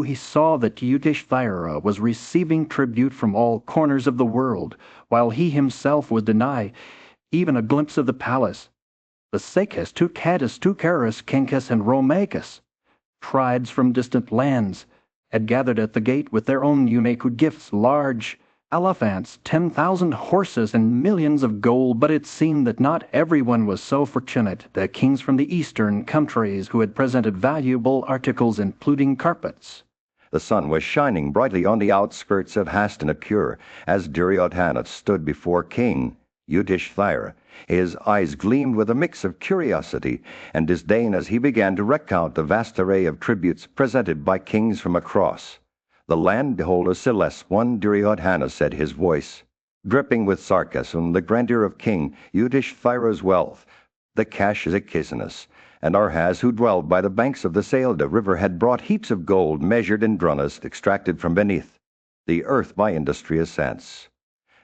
he saw that Yudhishthira was receiving tribute from all corners of the world, while he himself would deny even a glimpse of the palace. The Sakis, Tukadis, Tukaris, Kinkis, and Romachus, tribes from distant lands, had gathered at the gate with their own unique gifts, large elephants, 10,000 horses, and millions of gold. But it seemed that not everyone was so fortunate. The kings from the eastern countries who had presented valuable articles, including carpets. The sun was shining brightly on the outskirts of Hastinapur as Duryodhana stood before King Yudhishthira. His eyes gleamed with a mix of curiosity and disdain as he began to recount the vast array of tributes presented by kings from across the land. "Behold, a celestial one," Duryodhana said, his voice dripping with sarcasm. "The grandeur of King Yudhishthira's wealth, the Kashikasinus and Arhaz, who dwelled by the banks of the Salda river, had brought heaps of gold measured in drunas extracted from beneath the earth by industrious ants.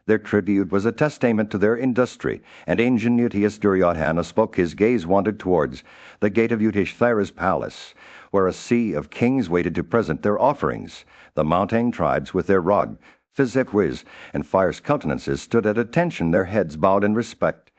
Their tribute was a testament to their industry and ingenuity." As Duryodhana spoke, his gaze wandered towards the gate of Yudhishthira's palace, where a sea of kings waited to present their offerings. The mountain tribes, with their rug, physipwiz, and fierce countenances, stood at attention, their heads bowed in respect.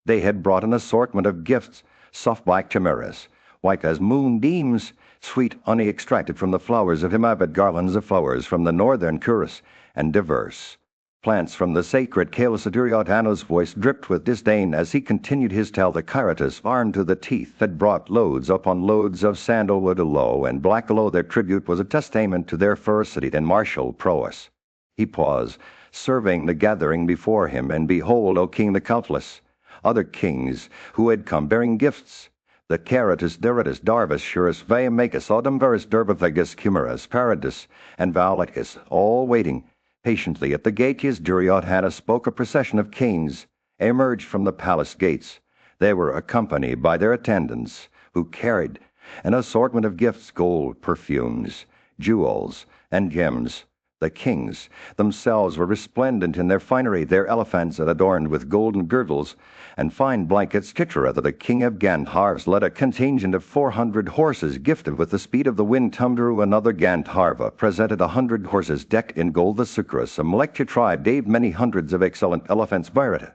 They had brought an assortment of gifts, soft black chimeras, white as moonbeams, sweet honey extracted from the flowers of Himabad, garlands of flowers from the northern Kuris, and diverse plants from the sacred Kailas. Duryodhana's voice dripped with disdain as he continued his tale. The Kiratas, armed to the teeth, had brought loads upon loads of sandalwood aloe and black aloe. Their tribute was a testament to their ferocity and martial prowess. He paused, surveying the gathering before him, and behold, O king, the countless other kings who had come bearing gifts. The Karatas, Deritas, Darvas, Shuras, Vayamachus, Audamvaras, Durbavegas, Cumaras, Paradis, and Valakis, all waiting patiently at the gate. As Duryodhana spoke, a procession of kings emerged from the palace gates. They were accompanied by their attendants, who carried an assortment of gifts, gold, perfumes, jewels, and gems. The kings themselves were resplendent in their finery, their elephants adorned with golden girdles and fine blankets. Chitrartha, the king of Gandharvas, led a contingent of 400 horses gifted with the speed of the wind. Tumdru, another Gandharva, presented 100 horses decked in gold. The Sukras, a Malekya tribe, gave many hundreds of excellent elephants. Bhairata,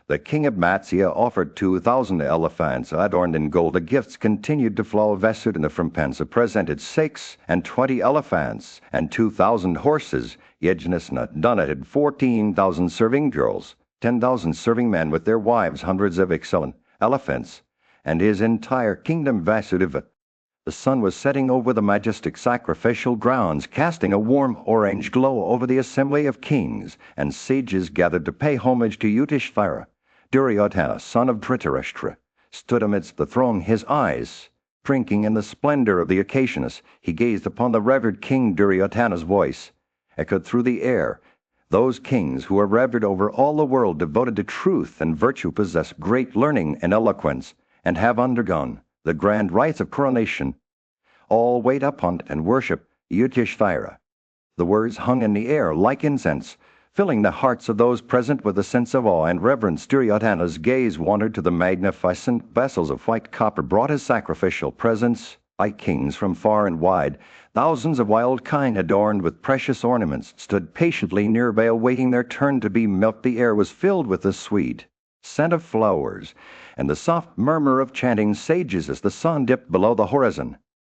the king of Matsya, offered 2,000 elephants adorned in gold. The gifts continued to flow. Vasudana from Pansa presented 620 elephants and 2,000 horses. Yajnasna donated 14,000 serving girls, 10,000 serving men with their wives, hundreds of excellent elephants, and his entire kingdom. Vasudeva. The sun was setting over the majestic sacrificial grounds, casting a warm orange glow over the assembly of kings and sages gathered to pay homage to Yudhishthira. Duryodhana, son of Dhritarashtra, stood amidst the throng, his eyes drinking in the splendor of the occasions. He gazed upon the revered king. Duryodhana's voice echoed through the air. Those kings who are revered over all the world, devoted to truth and virtue, possess great learning and eloquence, and have undergone the grand rites of coronation. All wait upon and worship Yudhishthira. The words hung in the air like incense, filling the hearts of those present with a sense of awe and reverence. Duryodhana's gaze wandered to the magnificent vessels of white copper brought as sacrificial presents by kings from far and wide. Thousands of wild kine adorned with precious ornaments stood patiently nearby, awaiting their turn to be milked. The air was filled with the sweet scent of flowers and the soft murmur of chanting sages as the sun dipped below the horizon.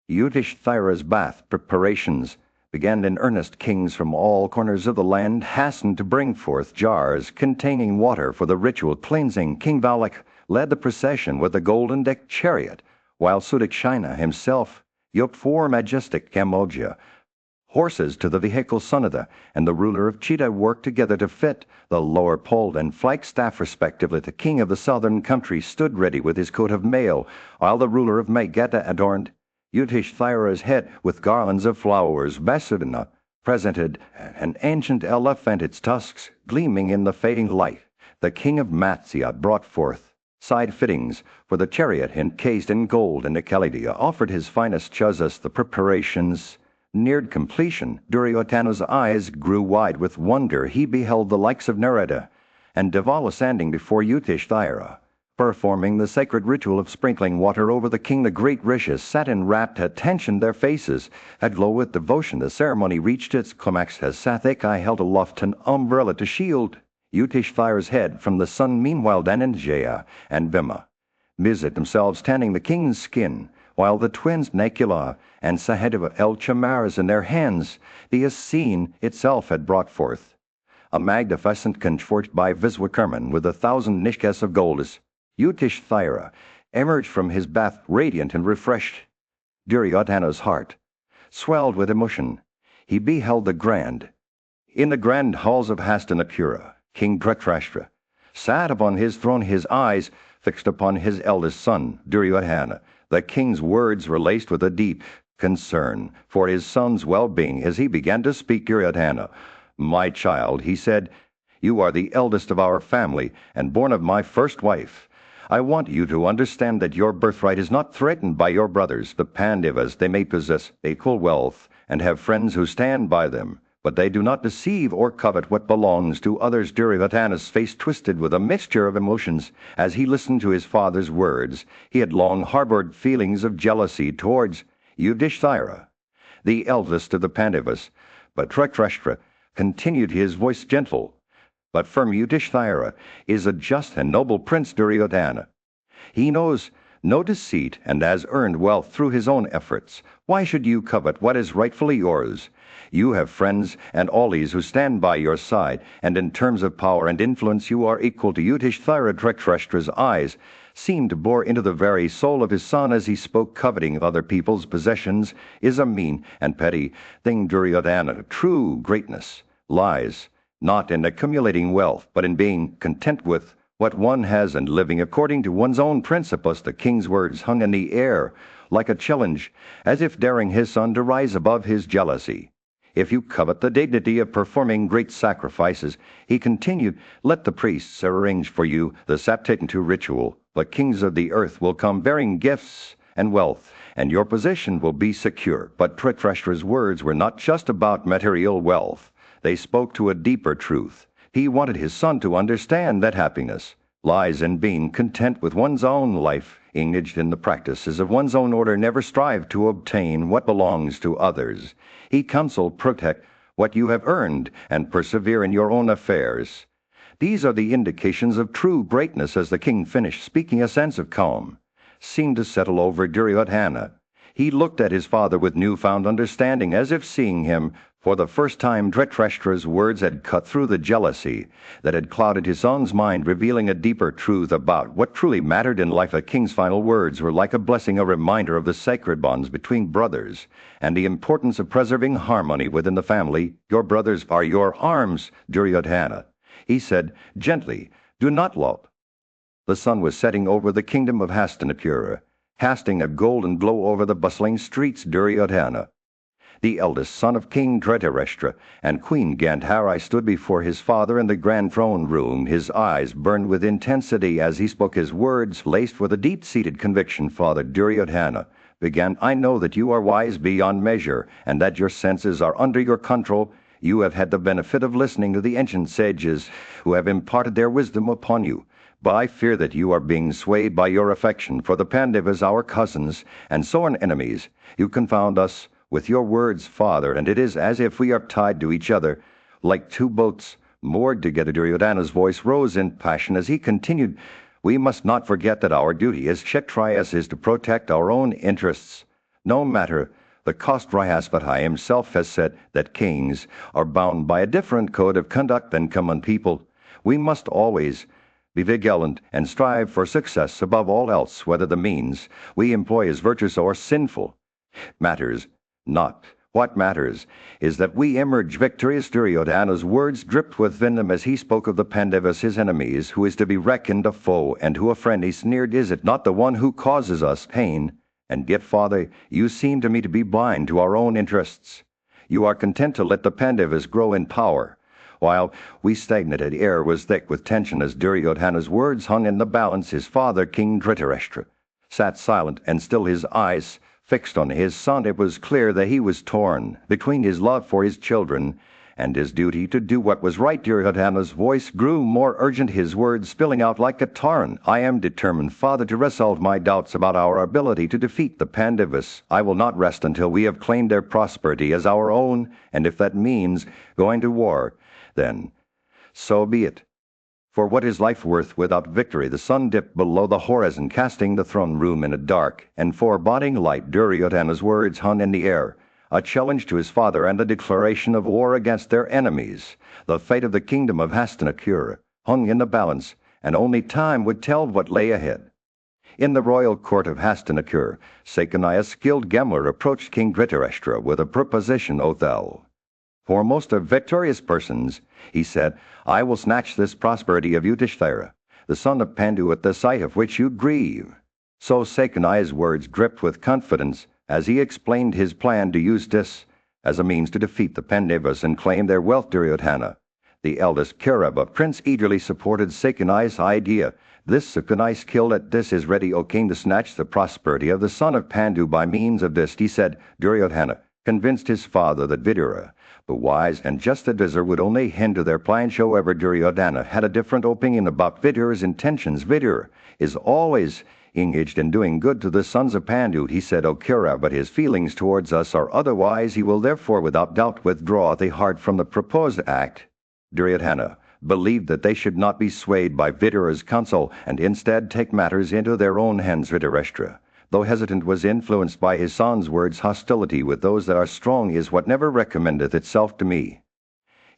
Yudhishthira's bath preparations began in earnest. Kings from all corners of the land hastened to bring forth jars containing water for the ritual cleansing. King Valak led the procession with a golden-decked chariot, while Sudakshina himself yoked 4 majestic Kamoja horses to the vehicle. Sunada and the ruler of Chita worked together to fit the lower pole and flagstaff respectively. The king of the southern country stood ready with his coat of mail, while the ruler of Magadha adorned Yudhishthira's head with garlands of flowers. Vasudana presented an ancient elephant, its tusks gleaming in the fading light. The king of Matsya brought forth side fittings for the chariot encased in gold, and Kalidiya offered his finest chazas. The preparations neared completion. Duryodhana's eyes grew wide with wonder. He beheld the likes of Narada and Devala standing before Yudhishthira Performing the sacred ritual of sprinkling water over the king, the great rishis sat in rapt attention, their faces aglow with devotion. The ceremony reached its climax as Sathyakai held aloft an umbrella to shield Yudhishthira's head from the sun. Meanwhile Dhananjaya and Bhima busied themselves tanning the king's skin, while the twins Nakula and Sahadeva held chamaras in their hands. The scene itself had brought forth a magnificent conch forged by Viswakarman with 1,000 nishkas of gold. As Yudhishthira emerged from his bath radiant and refreshed, Duryodhana's heart swelled with emotion. He beheld in the grand halls of Hastinapura, King Dhritarashtra sat upon his throne, his eyes fixed upon his eldest son, Duryodhana. The king's words were laced with a deep concern for his son's well-being. As he began to speak, Duryodhana, "My child," he said, "you are the eldest of our family and born of my first wife. I want you to understand that your birthright is not threatened by your brothers, the Pandavas. They may possess equal wealth and have friends who stand by them, but they do not deceive or covet what belongs to others." Duryodhana's face twisted with a mixture of emotions as he listened to his father's words. He had long harbored feelings of jealousy towards Yudhishthira, the eldest of the Pandavas, but Dhritarashtra continued, his voice gentle but firm. "Yudhishthira is a just and noble prince, Duryodhana. He knows no deceit and has earned wealth through his own efforts. Why should you covet what is rightfully yours? You have friends and allies who stand by your side, and in terms of power and influence you are equal to Yudhishthira." Dhritarashtra's eyes seemed to bore into the very soul of his son as he spoke. "Coveting other people's possessions is a mean and petty thing, Duryodhana. True greatness lies not in accumulating wealth, but in being content with what one has and living according to one's own principles." The king's words hung in the air like a challenge, as if daring his son to rise above his jealousy. "If you covet the dignity of performing great sacrifices," he continued, "let the priests arrange for you the Saptatentu ritual. The kings of the earth will come bearing gifts and wealth, and your position will be secure." But Dhritarashtra's words were not just about material wealth. They spoke to a deeper truth. He wanted his son to understand that happiness lies in being content with one's own life, engaged in the practices of one's own order. Never strive to obtain what belongs to others. He counseled, "Protect what you have earned and persevere in your own affairs. These are the indications of true greatness." As the king finished speaking, a sense of calm seemed to settle over Duryodhana. He looked at his father with newfound understanding, as if seeing him for the first time. Dhritarashtra's words had cut through the jealousy that had clouded his son's mind, revealing a deeper truth about what truly mattered in life. The king's final words were like a blessing, a reminder of the sacred bonds between brothers and the importance of preserving harmony within the family. "Your brothers are your arms, Duryodhana," he said gently. "Do not love." The sun was setting over the kingdom of Hastinapura, casting a golden glow over the bustling streets. Duryodhana, the eldest son of King Dhritarashtra and Queen Gandhari, stood before his father in the grand throne room. His eyes burned with intensity as he spoke, his words laced with a deep-seated conviction. "Father," Duryodhana began, "I know that you are wise beyond measure and that your senses are under your control. You have had the benefit of listening to the ancient sages who have imparted their wisdom upon you. But I fear that you are being swayed by your affection for the Pandavas, our cousins, and sworn enemies. You confound us with your words, Father, and it is as if we are tied to each other like two boats moored together." Duryodhana's voice rose in passion as he continued, "We must not forget that our duty as Kshatriyas is to protect our own interests, no matter the cost. Brihaspati himself has said that kings are bound by a different code of conduct than common people. We must always be vigilant and strive for success above all else, whether the means we employ is virtuous or sinful. Matters not. What matters is that we emerge victorious." Duryodhana's words dripped with venom as he spoke of the Pandavas, his enemies, who is to be reckoned a foe and who a friend. He sneered, "Is it not the one who causes us pain? And yet, Father, you seem to me to be blind to our own interests. You are content to let the Pandavas grow in power, while we stagnated." The air was thick with tension as Duryodhana's words hung in the balance. His father, King Dhritarashtra, sat silent and still, his eyes fixed on his son. It was clear that he was torn between his love for his children and his duty to do what was right. Duryodhana's voice grew more urgent, his words spilling out like a torrent. I am determined, Father, to resolve my doubts about our ability to defeat the Pandavas. I will not rest until we have claimed their prosperity as our own, and if that means going to war, then so be it. For what is life worth without victory? The sun dipped below the horizon, casting the throne room in a dark and foreboding light. Duryodhana's words hung in the air, a challenge to his father and a declaration of war against their enemies. The fate of the kingdom of Hastinapura hung in the balance, and only time would tell what lay ahead. In the royal court of Hastinapura, Saikani, a skilled gambler, approached King Dhritarashtra with a proposition. O thou foremost of victorious persons, he said, I will snatch this prosperity of Yudhishthira, the son of Pandu, at the sight of which you grieve. So Saikani's words dripped with confidence as he explained his plan to use this as a means to defeat the Pandavas and claim their wealth. Duryodhana, the eldest Kaurava prince, eagerly supported Saikani's idea. This Saikani, skilled at this, is ready, O king, to snatch the prosperity of the son of Pandu by means of this, he said. Duryodhana convinced his father that Vidura, the wise and just advisor, would only hinder their plans. However, Duryodhana had a different opinion about Vidura's intentions. Vidura is always engaged in doing good to the sons of Pandu, he said, O Kaurava, but his feelings towards us are otherwise. He will therefore without doubt withdraw the heart from the proposed act. Duryodhana believed that they should not be swayed by Vidura's counsel and instead take matters into their own hands. Dhritarashtra, though hesitant, was influenced by his son's words. Hostility with those that are strong is what never recommendeth itself to me,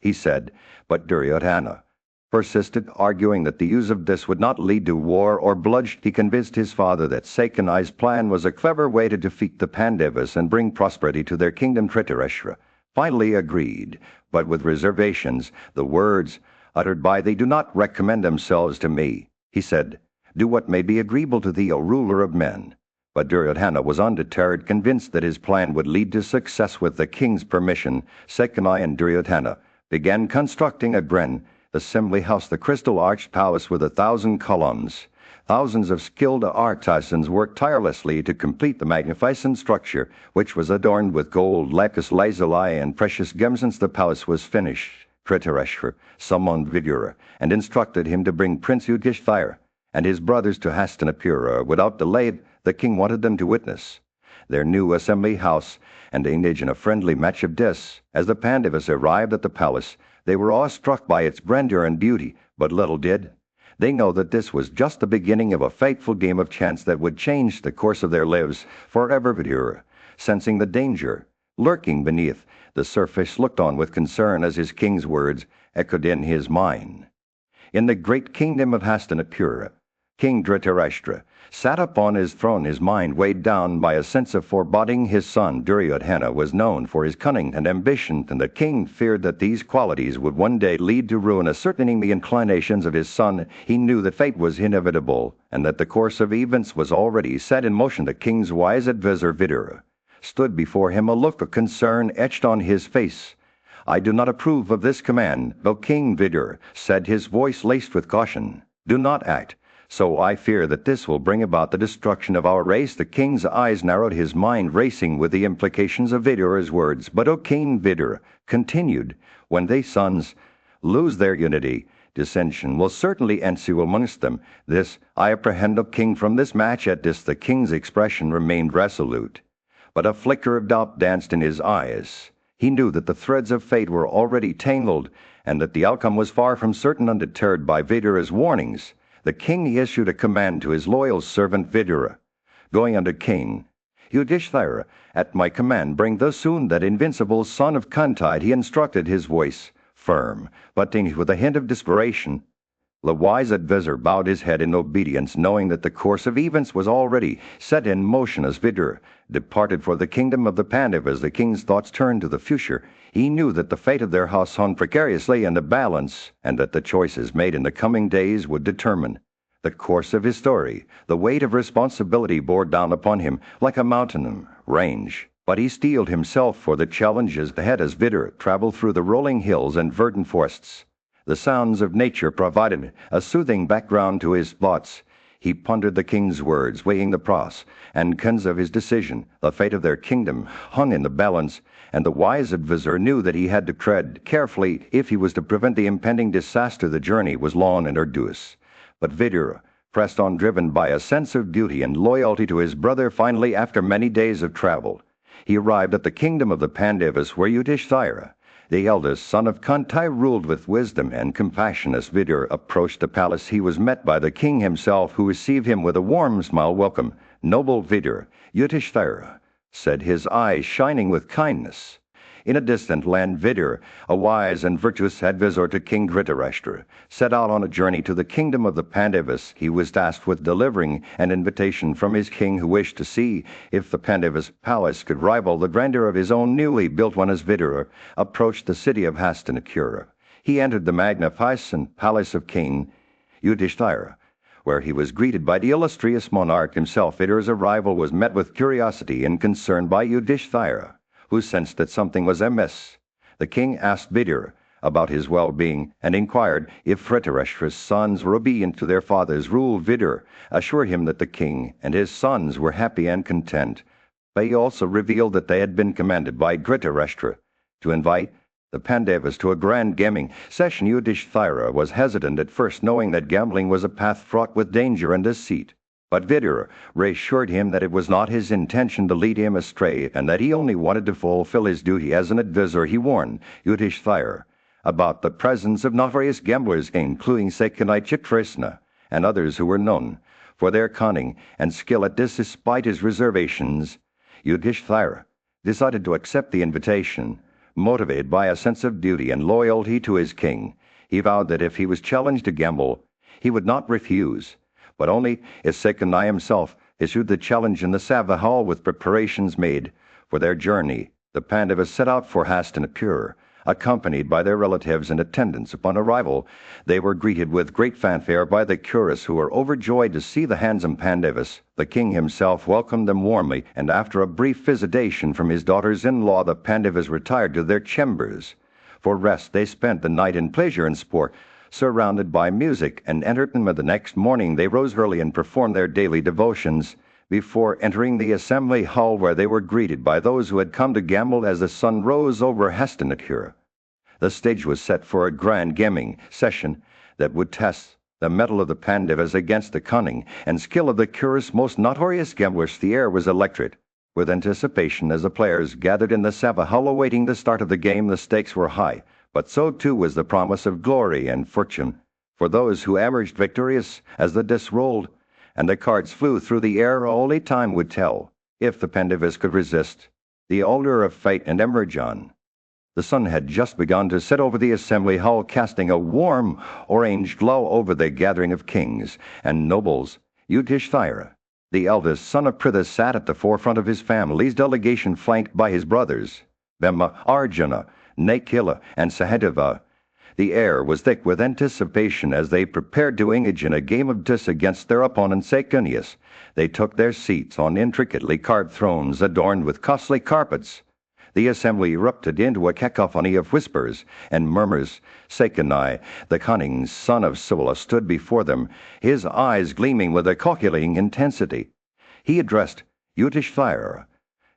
he said. But Duryodhana persisted, arguing that the use of this would not lead to war or bloodshed. He convinced his father that Saikani's plan was a clever way to defeat the Pandavas and bring prosperity to their kingdom. Dhritarashtra finally agreed, but with reservations. The words uttered by thee do not recommend themselves to me, he said. Do what may be agreeable to thee, O ruler of men. But Duryodhana was undeterred, convinced that his plan would lead to success. With the king's permission, Saikani and Duryodhana began constructing a grand assembly house, the crystal-arched palace with 1,000 columns. Thousands of skilled artisans worked tirelessly to complete the magnificent structure, which was adorned with gold, lapis lazuli, and precious gems. Since the palace was finished, Dhritarashtra summoned Vidura and instructed him to bring Prince Yudhishthira and his brothers to Hastinapura without delay. The king wanted them to witness their new assembly house and engage in a friendly match of chess. As the Pandavas arrived at the palace, they were awestruck by its grandeur and beauty, but little did they know that this was just the beginning of a fateful game of chance that would change the course of their lives forever. Vidura, sensing the danger lurking beneath the surface, looked on with concern as his king's words echoed in his mind. In the great kingdom of Hastinapura, King Dhritarashtra sat upon his throne, his mind weighed down by a sense of foreboding. His son Duryodhana was known for his cunning and ambition, and the king feared that these qualities would one day lead to ruin. Ascertaining the inclinations of his son, he knew that fate was inevitable and that the course of events was already set in motion. The king's wise advisor Vidura stood before him, a look of concern etched on his face. I do not approve of this command, O King, Vidura said, his voice laced with caution. Do not act so. I fear that this will bring about the destruction of our race. The king's eyes narrowed, his mind racing with the implications of Vidura's words. But O King, Vidura continued, when they sons lose their unity, dissension will certainly ensue amongst them. This I apprehend, O king, from this match. At this the king's expression remained resolute, but a flicker of doubt danced in his eyes. He knew that the threads of fate were already tangled, and that the outcome was far from certain. Undeterred by Vidura's warnings, the king issued a command to his loyal servant Vidura. Going unto King Yudhishthira, at my command bring thus soon that invincible son of Kantide. He instructed, his voice firm, but tinged with a hint of desperation. The wise advisor bowed his head in obedience, knowing that the course of events was already set in motion. As Vidura departed for the kingdom of the Pandavas, the king's thoughts turned to the future. He knew that the fate of their house hung precariously in the balance, and that the choices made in the coming days would determine the course of his story. The weight of responsibility bore down upon him like a mountain range, but he steeled himself for the challenges ahead as Vidura traveled through the rolling hills and verdant forests. The sounds of nature provided a soothing background to his thoughts. He pondered the king's words, weighing the pros and cons of his decision. The fate of their kingdom hung in the balance, and the wise advisor knew that he had to tread carefully if he was to prevent the impending disaster. The journey was long and arduous, but Vidura pressed on, driven by a sense of duty and loyalty to his brother. Finally, after many days of travel, he arrived at the kingdom of the Pandavas, where Yudhishthira, the eldest son of Kunti, ruled with wisdom and compassion. As Vidura approached the palace, he was met by the king himself, who received him with a warm smile. "Welcome, noble Vidura," Yudhishthira said, his eyes shining with kindness. In a distant land, Vidura, a wise and virtuous advisor to King Dhritarashtra, set out on a journey to the kingdom of the Pandavas. He was tasked with delivering an invitation from his king, who wished to see if the Pandavas' palace could rival the grandeur of his own newly built one. As Vidura approached the city of Hastinapura, he entered the magnificent palace of King Yudhishthira, where he was greeted by the illustrious monarch himself. Vidura's arrival was met with curiosity and concern by Yudhishthira, who sensed that something was amiss. The king asked Vidura about his well-being and inquired if Dhritarashtra's sons were obedient to their father's rule. Vidura assured him that the king and his sons were happy and content, but he also revealed that they had been commanded by Dhritarashtra to invite the Pandavas to a grand gaming session. Yudhishthira was hesitant at first, knowing that gambling was a path fraught with danger and deceit. But Vidura reassured him that it was not his intention to lead him astray, and that he only wanted to fulfill his duty as an advisor. He warned Yudhishthira about the presence of notorious gamblers, including Sekani Chitrisna and others who were known for their cunning and skill at this. Despite his reservations, Yudhishthira decided to accept the invitation, motivated by a sense of duty and loyalty to his king. He vowed that if he was challenged to gamble, he would not refuse, but only as Sekani himself issued the challenge in the Sabha hall. With preparations made for their journey, the Pandavas set out for Hastinapura, accompanied by their relatives and attendants. Upon arrival, they were greeted with great fanfare by the curious, who were overjoyed to see the handsome Pandavas. The king himself welcomed them warmly, and after a brief visitation from his daughters-in-law, the Pandavas retired to their chambers. For rest, they spent the night in pleasure and sport, surrounded by music and entertainment. The next morning they rose early and performed their daily devotions before entering the assembly hall, where they were greeted by those who had come to gamble. As the sun rose over Hastinapura, the stage was set for a grand gaming session that would test the mettle of the Pandavas against the cunning and skill of the curious, most notorious gamblers. The air was electric with anticipation as the players gathered in the Sabha hall awaiting the start of the game. The stakes were high, but so too was the promise of glory and fortune for those who emerged victorious. As the dice rolled and the cards flew through the air, only time would tell if the Pandavas could resist the allure of fate and emerge on. The sun had just begun to set over the assembly hall, casting a warm orange glow over the gathering of kings and nobles. Yudhishthira, the eldest son of Pritha, sat at the forefront of his family's delegation, flanked by his brothers Bhima, Arjuna, Nakila, and Sahadeva. The air was thick with anticipation as they prepared to engage in a game of dice against their opponent Sekanius. They took their seats on intricately carved thrones adorned with costly carpets. The assembly erupted into a cacophony of whispers and murmurs. Sekani, the cunning son of Sibala, stood before them, his eyes gleaming with a calculating intensity. He addressed Yudhishthira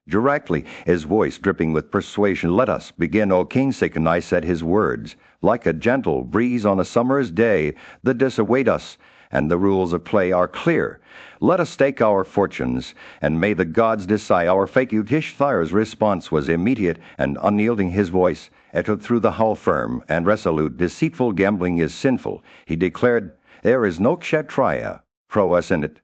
directly, his voice dripping with persuasion. "Let us begin, O King." Sekani said, his words like a gentle breeze on a summer's day. "The dice await us, and the rules of play are clear. Let us stake our fortunes, and may the gods decide our fate." Yudhishthira's response was immediate and unyielding. His voice echoed through the hall, firm and resolute. "Deceitful gambling is sinful," he declared. "There is no kshatriya prowess in it.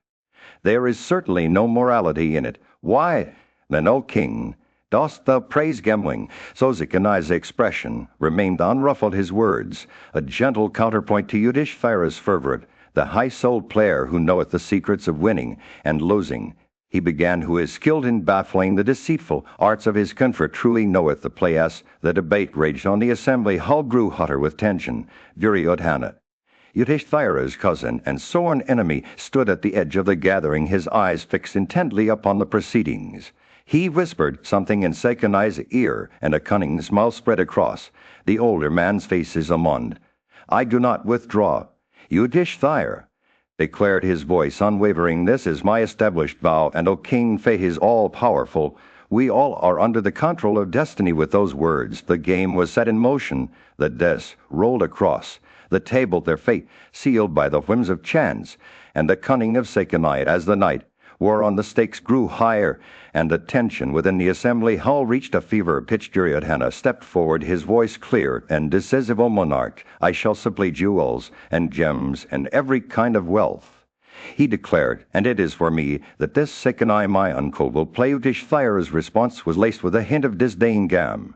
There is certainly no morality in it. Why, then, O king, dost thou praise gambling?" So Sekani's expression remained unruffled, his words a gentle counterpoint to Yudhishthira's fervor. "The high-souled player who knoweth the secrets of winning and losing," he began, "who is skilled in baffling the deceitful arts of his country, truly knoweth the play." As the debate raged on, the assembly hall grew hotter with tension. Duryodhana, Yudhishthira's cousin and sworn enemy, stood at the edge of the gathering, his eyes fixed intently upon the proceedings. He whispered something in Sekani's ear, and a cunning smile spread across the older man's face. "Amand, I do not withdraw." Yudhishthira declared, his voice unwavering, "This is my established vow, and O king, fate is all-powerful. We all are under the control of destiny. With those words, the game was set in motion. The dice rolled across the table, their fate sealed by the whims of chance and the cunning of Sekenai. As the night wore on, the stakes grew higher, and the tension within the assembly hall reached a fever-pitch. Duryodhana stepped forward, his voice clear and decisive. O monarch, I shall supply jewels and gems and every kind of wealth, he declared, and it is for me that this Sekenai, my uncle, will play. Yudhishthira's response was laced with a hint of disdain. Gam.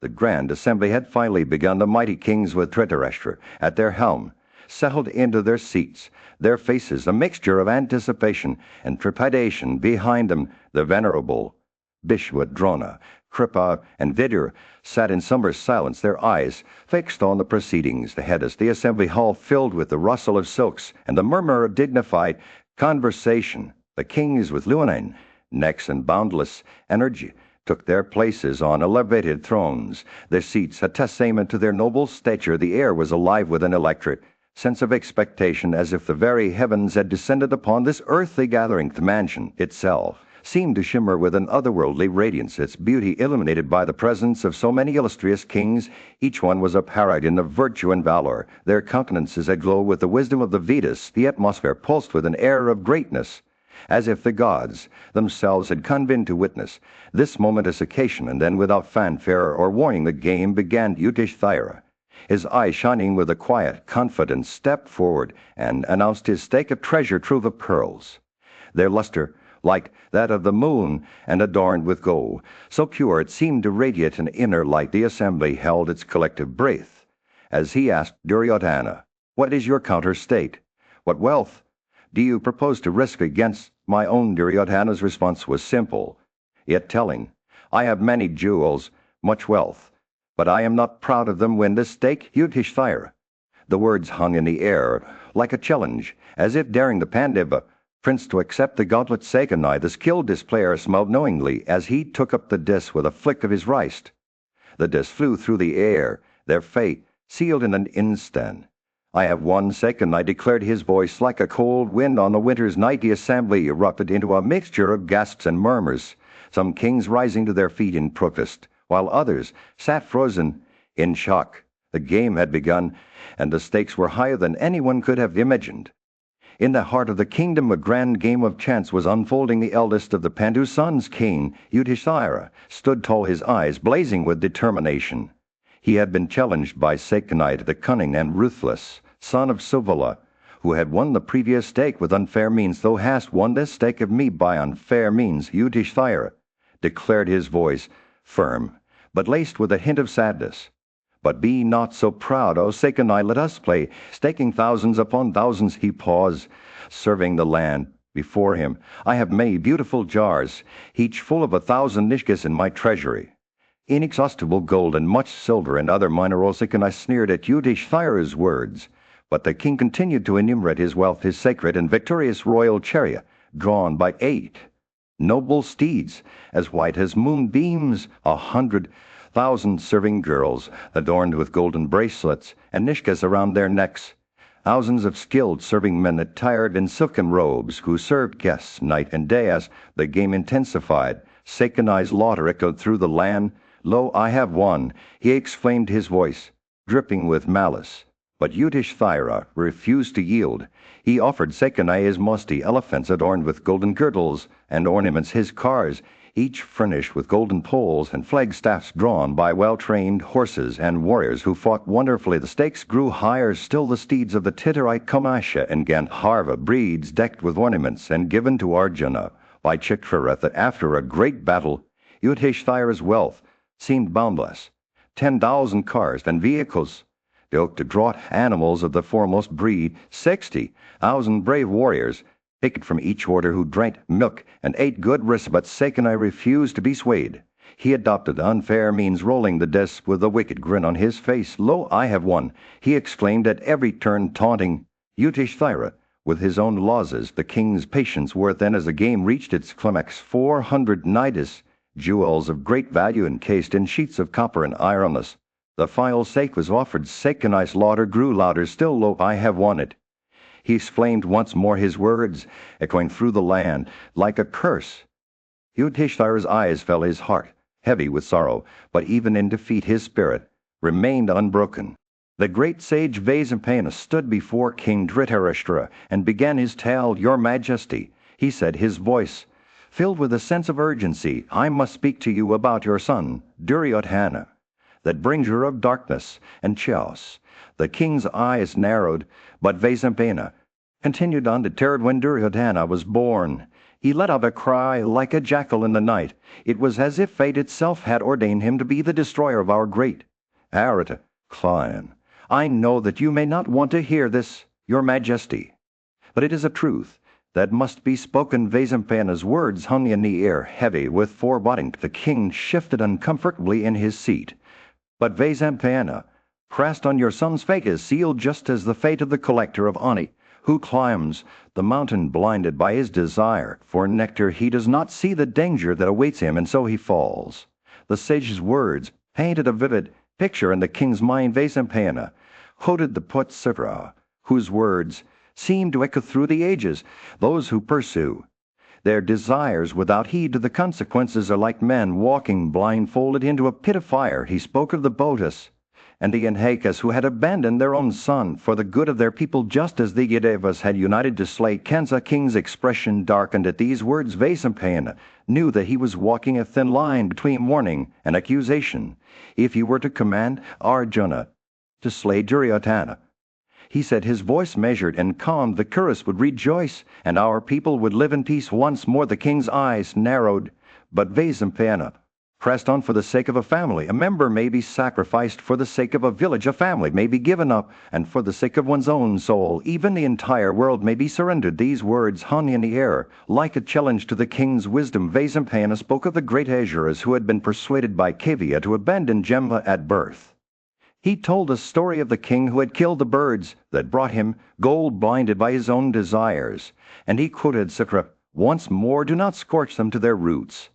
The grand assembly had finally begun. The mighty kings with Dhritarashtra at their helm settled into their seats, their faces a mixture of anticipation and trepidation. Behind them, the venerable Bhishma, Drona, Kripa, and Vidur sat in somber silence, their eyes fixed on the proceedings ahead as the assembly hall filled with the rustle of silks and the murmur of dignified conversation. The kings with leonine necks and boundless energy took their places on elevated thrones, their seats a testament to their noble stature. The air was alive with an electric sense of expectation, as if the very heavens had descended upon this earthly gathering. The mansion itself seemed to shimmer with an otherworldly radiance, its beauty illuminated by the presence of so many illustrious kings. Each one was a paradine of virtue and valor, their countenances aglow with the wisdom of the Vedas. The atmosphere pulsed with an air of greatness, as if the gods themselves had convened to witness this momentous occasion. And then, without fanfare or warning, the game began. Yudhishthira, his eyes shining with a quiet confidence, stepped forward and announced his stake, a treasure trove of pearls, their luster like that of the moon and adorned with gold, so pure it seemed to radiate an inner light. The assembly held its collective breath as he asked Duryodhana, "What is your counter-state? What wealth do you propose to risk against my own?" Duryodhana's response was simple, yet telling. "I have many jewels, much wealth, but I am not proud of them. Win this stake, Yudhishthira." The words hung in the air like a challenge, as if daring the Pandava prince to accept the gauntlet. Sekenai, the skilled displayer, smiled knowingly as he took up the disc with a flick of his wrist. The disc flew through the air, their fate sealed in an instant. "I have won." Sekenai declared, his voice like a cold wind on a winter's night. The assembly erupted into a mixture of gasps and murmurs, some kings rising to their feet in protest, while others sat frozen in shock. The game had begun, and the stakes were higher than anyone could have imagined. In the heart of the kingdom, a grand game of chance was unfolding. The eldest of the Pandu sons, King Yudhishthira, stood tall, his eyes blazing with determination. He had been challenged by Sekenai, the cunning and ruthless son of Suvala, who had won the previous stake with unfair means. "Thou hast won this stake of me by unfair means," Yudhishthira declared, his voice firm, but laced with a hint of sadness. "But be not so proud, O Sekenai, let us play, staking thousands upon thousands." He paused, surveying the land before him. "I have many beautiful jars, each full of 1,000 nishkas in my treasury, inexhaustible gold and much silver and other minerals." Sekenai sneered at Yudhishthira's words, but the king continued to enumerate his wealth, his sacred and victorious royal chariot, drawn by 8 noble steeds, as white as moonbeams, 100,000 serving girls, adorned with golden bracelets and nishkas around their necks, thousands of skilled serving men attired in silken robes, who served guests night and day. As the game intensified, Sekenai's laughter echoed through the land. "Lo, I have won!" he exclaimed, his voice dripping with malice. But Yudhishthira refused to yield. He offered Sekenai his musty elephants adorned with golden girdles and ornaments, his cars each furnished with golden poles and flagstaffs drawn by well-trained horses and warriors who fought wonderfully. The stakes grew higher still. The steeds of the Titarite Kamasha and Gandharva breeds, decked with ornaments and given to Arjuna by Chitraratha after a great battle. Yudhishthira's wealth seemed boundless. 10,000 cars and vehicles, the draught animals of the foremost breed, 60,000 brave warriors, picked from each order, who drank milk and ate good rest. But Sekenai refused to be swayed. He adopted unfair means, rolling the disc with a wicked grin on his face. "Lo, I have won!" he exclaimed, at every turn taunting Yudhishthira with his own losses. The king's patience wore thin as the game reached its climax. 400 nidus, jewels of great value encased in sheets of copper and ironless. The final stake was offered. Sekenai's laughter grew louder still. "Lo, I have won it!" he exclaimed once more, his words echoing through the land like a curse. Yudhishthira's eyes fell, his heart heavy with sorrow, but even in defeat his spirit remained unbroken. The great sage Vasampana stood before King Dhritarashtra and began his tale. "Your Majesty," he said, his voice filled with a sense of urgency, "I must speak to you about your son, Duryodhana, that bringer of darkness and chaos." The king's eyes narrowed, but Vasampana continued undeterred. "When Duryodhana was born, he let out a cry like a jackal in the night. It was as if fate itself had ordained him to be the destroyer of our great Arata clan. I know that you may not want to hear this, your Majesty, but it is a truth that must be spoken." Vasampana's words hung in the air, heavy with foreboding. The king shifted uncomfortably in his seat. "But Vasampana, pressed on your son's fate is sealed just as the fate of the collector of honey, who climbs the mountain blinded by his desire for nectar. He does not see the danger that awaits him, and so he falls." The sage's words painted a vivid picture in the king's mind. Vasampana quoted the poet Sabha, whose words seem to echo through the ages. "Those who pursue their desires without heed to the consequences are like men walking blindfolded into a pit of fire." He spoke of the Bodhas and the Anhakas who had abandoned their own son for the good of their people, just as the Yadavas had united to slay Kansa. King's expression darkened at these words. Vasampana knew that he was walking a thin line between warning and accusation. If he were to command Arjuna to slay Duryodhana, he said, his voice measured and calm, the Kurus would rejoice, and our people would live in peace once more. The king's eyes narrowed, but Vasampana pressed on. For the sake of a family, a member may be sacrificed. For the sake of a village, a family may be given up. And for the sake of one's own soul, even the entire world may be surrendered. These words hung in the air like a challenge to the king's wisdom. Vasampana spoke of the great Asuras who had been persuaded by Kavya to abandon Jemma at birth. He told the story of the king who had killed the birds that brought him gold, blinded by his own desires. And he quoted Sikra once more, "Do not scorch them to their roots.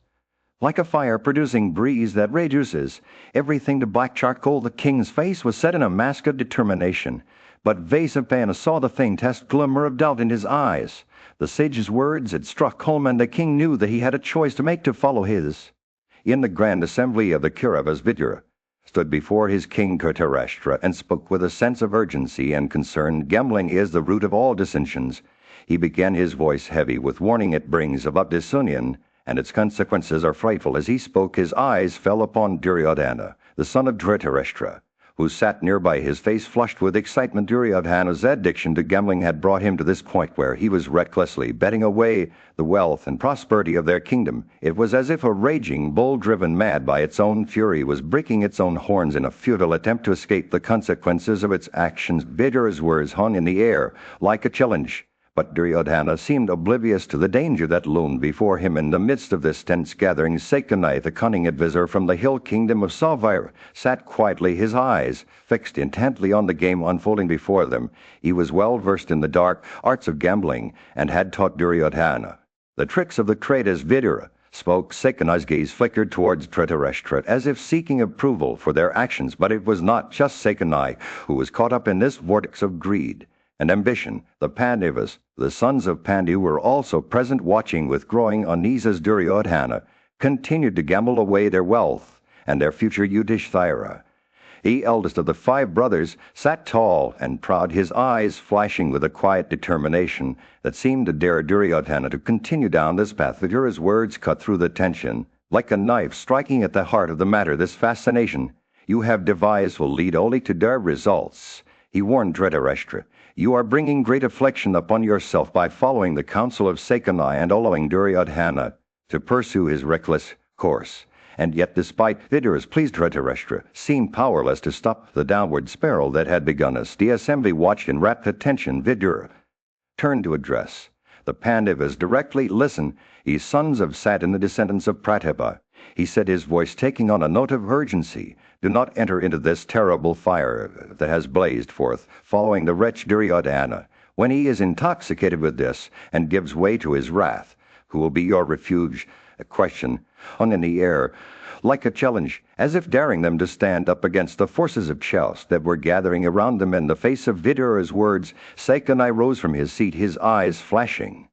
Like a fire producing breeze that reduces everything to black charcoal." The king's face was set in a mask of determination, but Vasampana saw the faintest glimmer of doubt in his eyes. The sage's words had struck home, and the king knew that he had a choice to make, to follow his. In the grand assembly of the Kauravas, Vidura stood before his king Dhritarashtra and spoke with a sense of urgency and concern. "Gambling is the root of all dissensions." He began, his voice heavy with warning it brings about disunion, and its consequences are frightful. As he spoke, his eyes fell upon Duryodhana, the son of Dhritarashtra, who sat nearby, his face flushed with excitement. Duryodhana's addiction to gambling had brought him to this point where he was recklessly betting away the wealth and prosperity of their kingdom. It was as if a raging bull driven mad by its own fury was breaking its own horns in a futile attempt to escape the consequences of its actions. Vidura's words hung in the air like a challenge, but Duryodhana seemed oblivious to the danger that loomed before him. In the midst of this tense gathering, Sekanai, the cunning advisor from the hill kingdom of Savira, sat quietly, his eyes fixed intently on the game unfolding before them. He was well versed in the dark arts of gambling and had taught Duryodhana the tricks of the trade. As Vidura spoke, Sekanai's gaze flickered towards Dhritarashtra as if seeking approval for their actions. But it was not just Sekanai who was caught up in this vortex of greed and ambition. The Pandavas, the sons of Pandu, were also present, watching with growing unease as Duryodhana continued to gamble away their wealth and their future. Yudhishthira, the eldest of the 5 brothers, sat tall and proud, his eyes flashing with a quiet determination that seemed to dare Duryodhana to continue down this path. Vidura's words cut through the tension like a knife, striking at the heart of the matter. "This fascination you have devised will lead only to dire results," he warned Dhritarashtra. "You are bringing great affliction upon yourself by following the counsel of Sekanai and allowing Duryodhana to pursue his reckless course." And yet, despite Vidura's pleas, Dhritarashtra seemed powerless to stop the downward spiral that had begun. As the assembly watched in rapt attention, Vidura turned to address the Pandavas directly. "Listen, ye sons of Saturn, the descendants of Pratibha," he said, his voice taking on a note of urgency. "Do not enter into this terrible fire that has blazed forth following the wretch Duryodhana. When he is intoxicated with this and gives way to his wrath, who will be your refuge?" A question hung in the air like a challenge, as if daring them to stand up against the forces of chaos that were gathering around them. In the face of Vidura's words, Sekanai rose from his seat, his eyes flashing.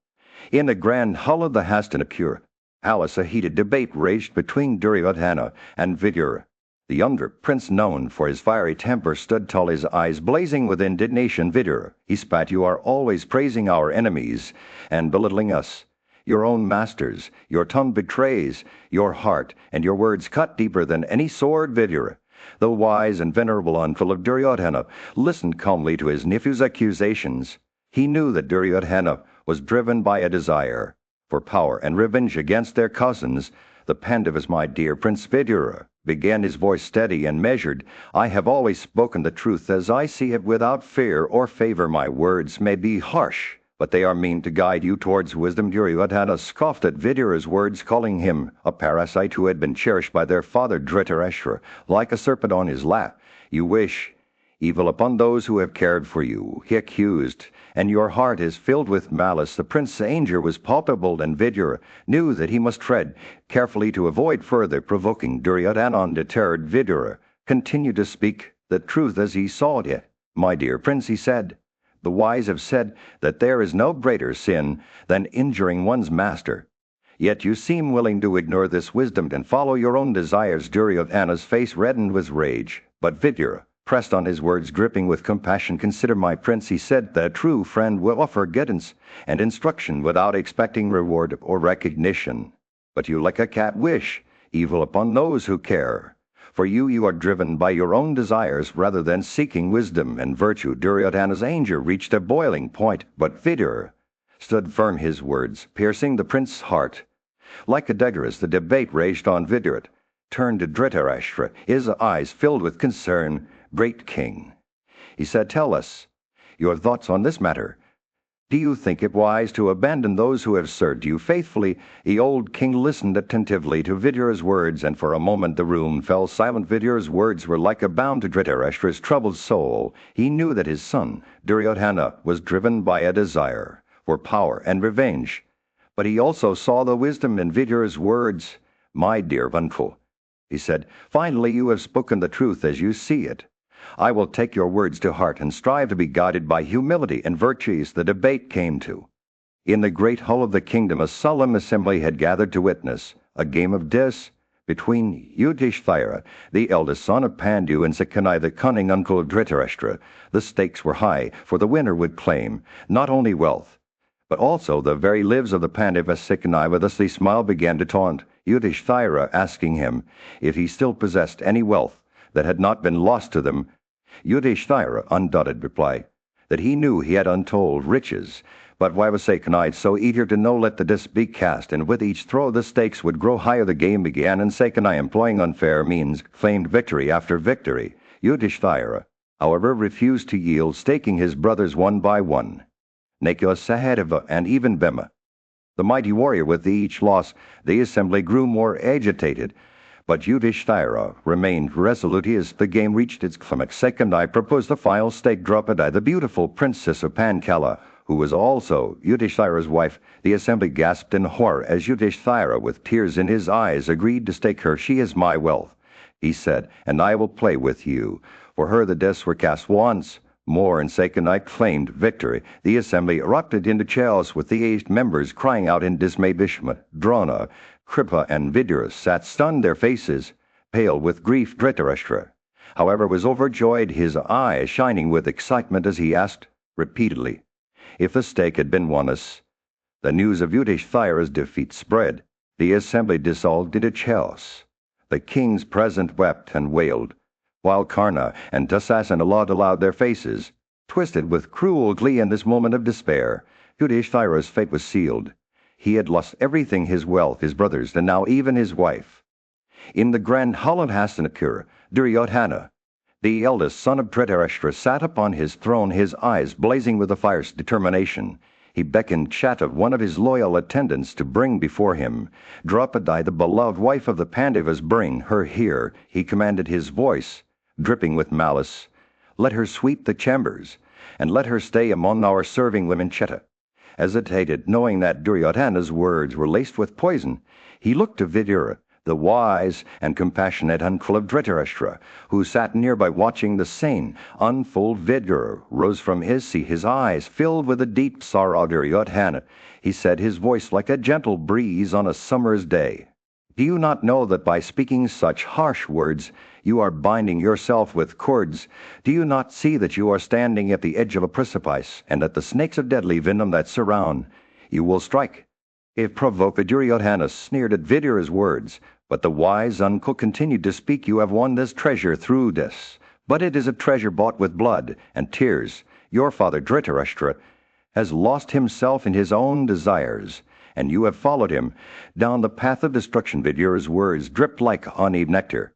In the grand hall of the Hastinapur, palace a heated debate raged between Duryodhana and Vidur. The younger prince, known for his fiery temper, stood tall, his eyes blazing with indignation. Vidur, he spat, you are always praising our enemies and belittling us. Your own masters, your tongue betrays your heart, and your words cut deeper than any sword. Vidur, the wise and venerable uncle of Duryodhana, listened calmly to his nephew's accusations. He knew that Duryodhana was driven by a desire for power and revenge against their cousins, the Pandavas. My dear Prince Vidur, began, his voice steady and measured, I have always spoken the truth as I see it, without fear or favor. My words may be harsh, but they are meant to guide you towards wisdom. Duryodhana scoffed at Vidur's words, calling him a parasite who had been cherished by their father Dhritarashtra like a serpent on his lap. You wish evil upon those who have cared for you, he accused, and your heart is filled with malice. The prince's anger was palpable, and Vidur knew that he must tread carefully to avoid further provoking. Duryodhana, undeterred, Vidur continued to speak the truth as he saw it. My dear prince, he said, the wise have said that there is no greater sin than injuring one's master. Yet you seem willing to ignore this wisdom and follow your own desires. Duryodhana's face reddened with rage, but Vidur pressed on, his words dripping with compassion. Consider, my prince, he said, that a true friend will offer guidance and instruction without expecting reward or recognition. But you, like a cat, wish evil upon those who care. For you are driven by your own desires rather than seeking wisdom and virtue. Duryodhana's anger reached a boiling point, but Vidur stood firm, his words piercing the prince's heart. Like a dagger, as the debate raged on, Vidur turned to Dhritarashtra, his eyes filled with concern. Great king, he said, tell us your thoughts on this matter. Do you think it wise to abandon those who have served you faithfully? The old king listened attentively to Vidur's words, and for a moment the room fell silent. Vidur's words were like a balm to Dhritarashtra's troubled soul. He knew that his son Duryodhana was driven by a desire for power and revenge, but he also saw the wisdom in Vidur's words. My dear uncle, he said, finally you have spoken the truth as you see it. I will take your words to heart and strive to be guided by humility and virtues. The debate came to. In the great hall of the kingdom, a solemn assembly had gathered to witness a game of dice between Yudhishthira, the eldest son of Pandu, and Sakanai, the cunning uncle of Dhritarashtra. The stakes were high, for the winner would claim not only wealth, but also the very lives of the Pandavas. Sakanai, with a sly smile, began to taunt Yudhishthira, asking him if he still possessed any wealth that had not been lost to them. Yudhishthira undaunted replied that he knew he had untold riches, but why was Sakanai so eager to know? Let the disc be cast, and with each throw the stakes would grow higher. The game began, and Sakanai, employing unfair means, claimed victory after victory. Yudhishthira, however, refused to yield, staking his brothers one by one, Nakula, Sahadeva, and even Bhima. The mighty warrior, with each loss, the assembly grew more agitated, but Yudhishthira remained resolute. As the game reached its climax, Sakanai proposed the final stake. Draupadi, the beautiful princess of Panchala, who was also Yudhishthira's wife. The assembly gasped in horror as Yudhishthira, with tears in his eyes, agreed to stake her. She is my wealth, he said, and I will play with you. For her the dice were cast once more, and Sakanai claimed victory. The assembly erupted into chaos, with the aged members crying out in dismay. Bhishma, Drona, Kripa, and Vidur sat stunned, their faces pale with grief. Dhritarashtra, however, was overjoyed, his eyes shining with excitement as he asked repeatedly if the stake had been won. As the news of Yudhishthira's defeat spread, the assembly dissolved into chaos. The kings present wept and wailed, while Karna and Dussasana allowed their faces twisted with cruel glee. In this moment of despair, Yudhishthira's fate was sealed. He had lost everything, his wealth, his brothers, and now even his wife. In the grand hall of Hastinapura, Duryodhana, the eldest son of Dhritarashtra, sat upon his throne, his eyes blazing with a fierce determination. He beckoned Shatav, one of his loyal attendants, to bring before him Draupadi, the beloved wife of the Pandavas. Bring her here, he commanded, his voice dripping with malice. Let her sweep the chambers, and let her stay among our serving women. Sheta hesitated, knowing that Duryodhana's words were laced with poison. He looked to Vidur, The wise and compassionate uncle of Dhritarashtra, who sat nearby watching the scene unfold, Vidura rose from his seat, his eyes filled with a deep sorrow. Duryodhana, he said, his voice like a gentle breeze on a summer's day. Do you not know that by speaking such harsh words, you are binding yourself with cords? Do you not see that you are standing at the edge of a precipice, and that the snakes of deadly venom that surround you will strike? If provoked, Duryodhana sneered at Vidura's words, but the wise uncle continued to speak. You have won this treasure through this, but it is a treasure bought with blood and tears. Your father Dhritarashtra has lost himself in his own desires, and you have followed him down the path of destruction. Vidura's words dripped like honey nectar.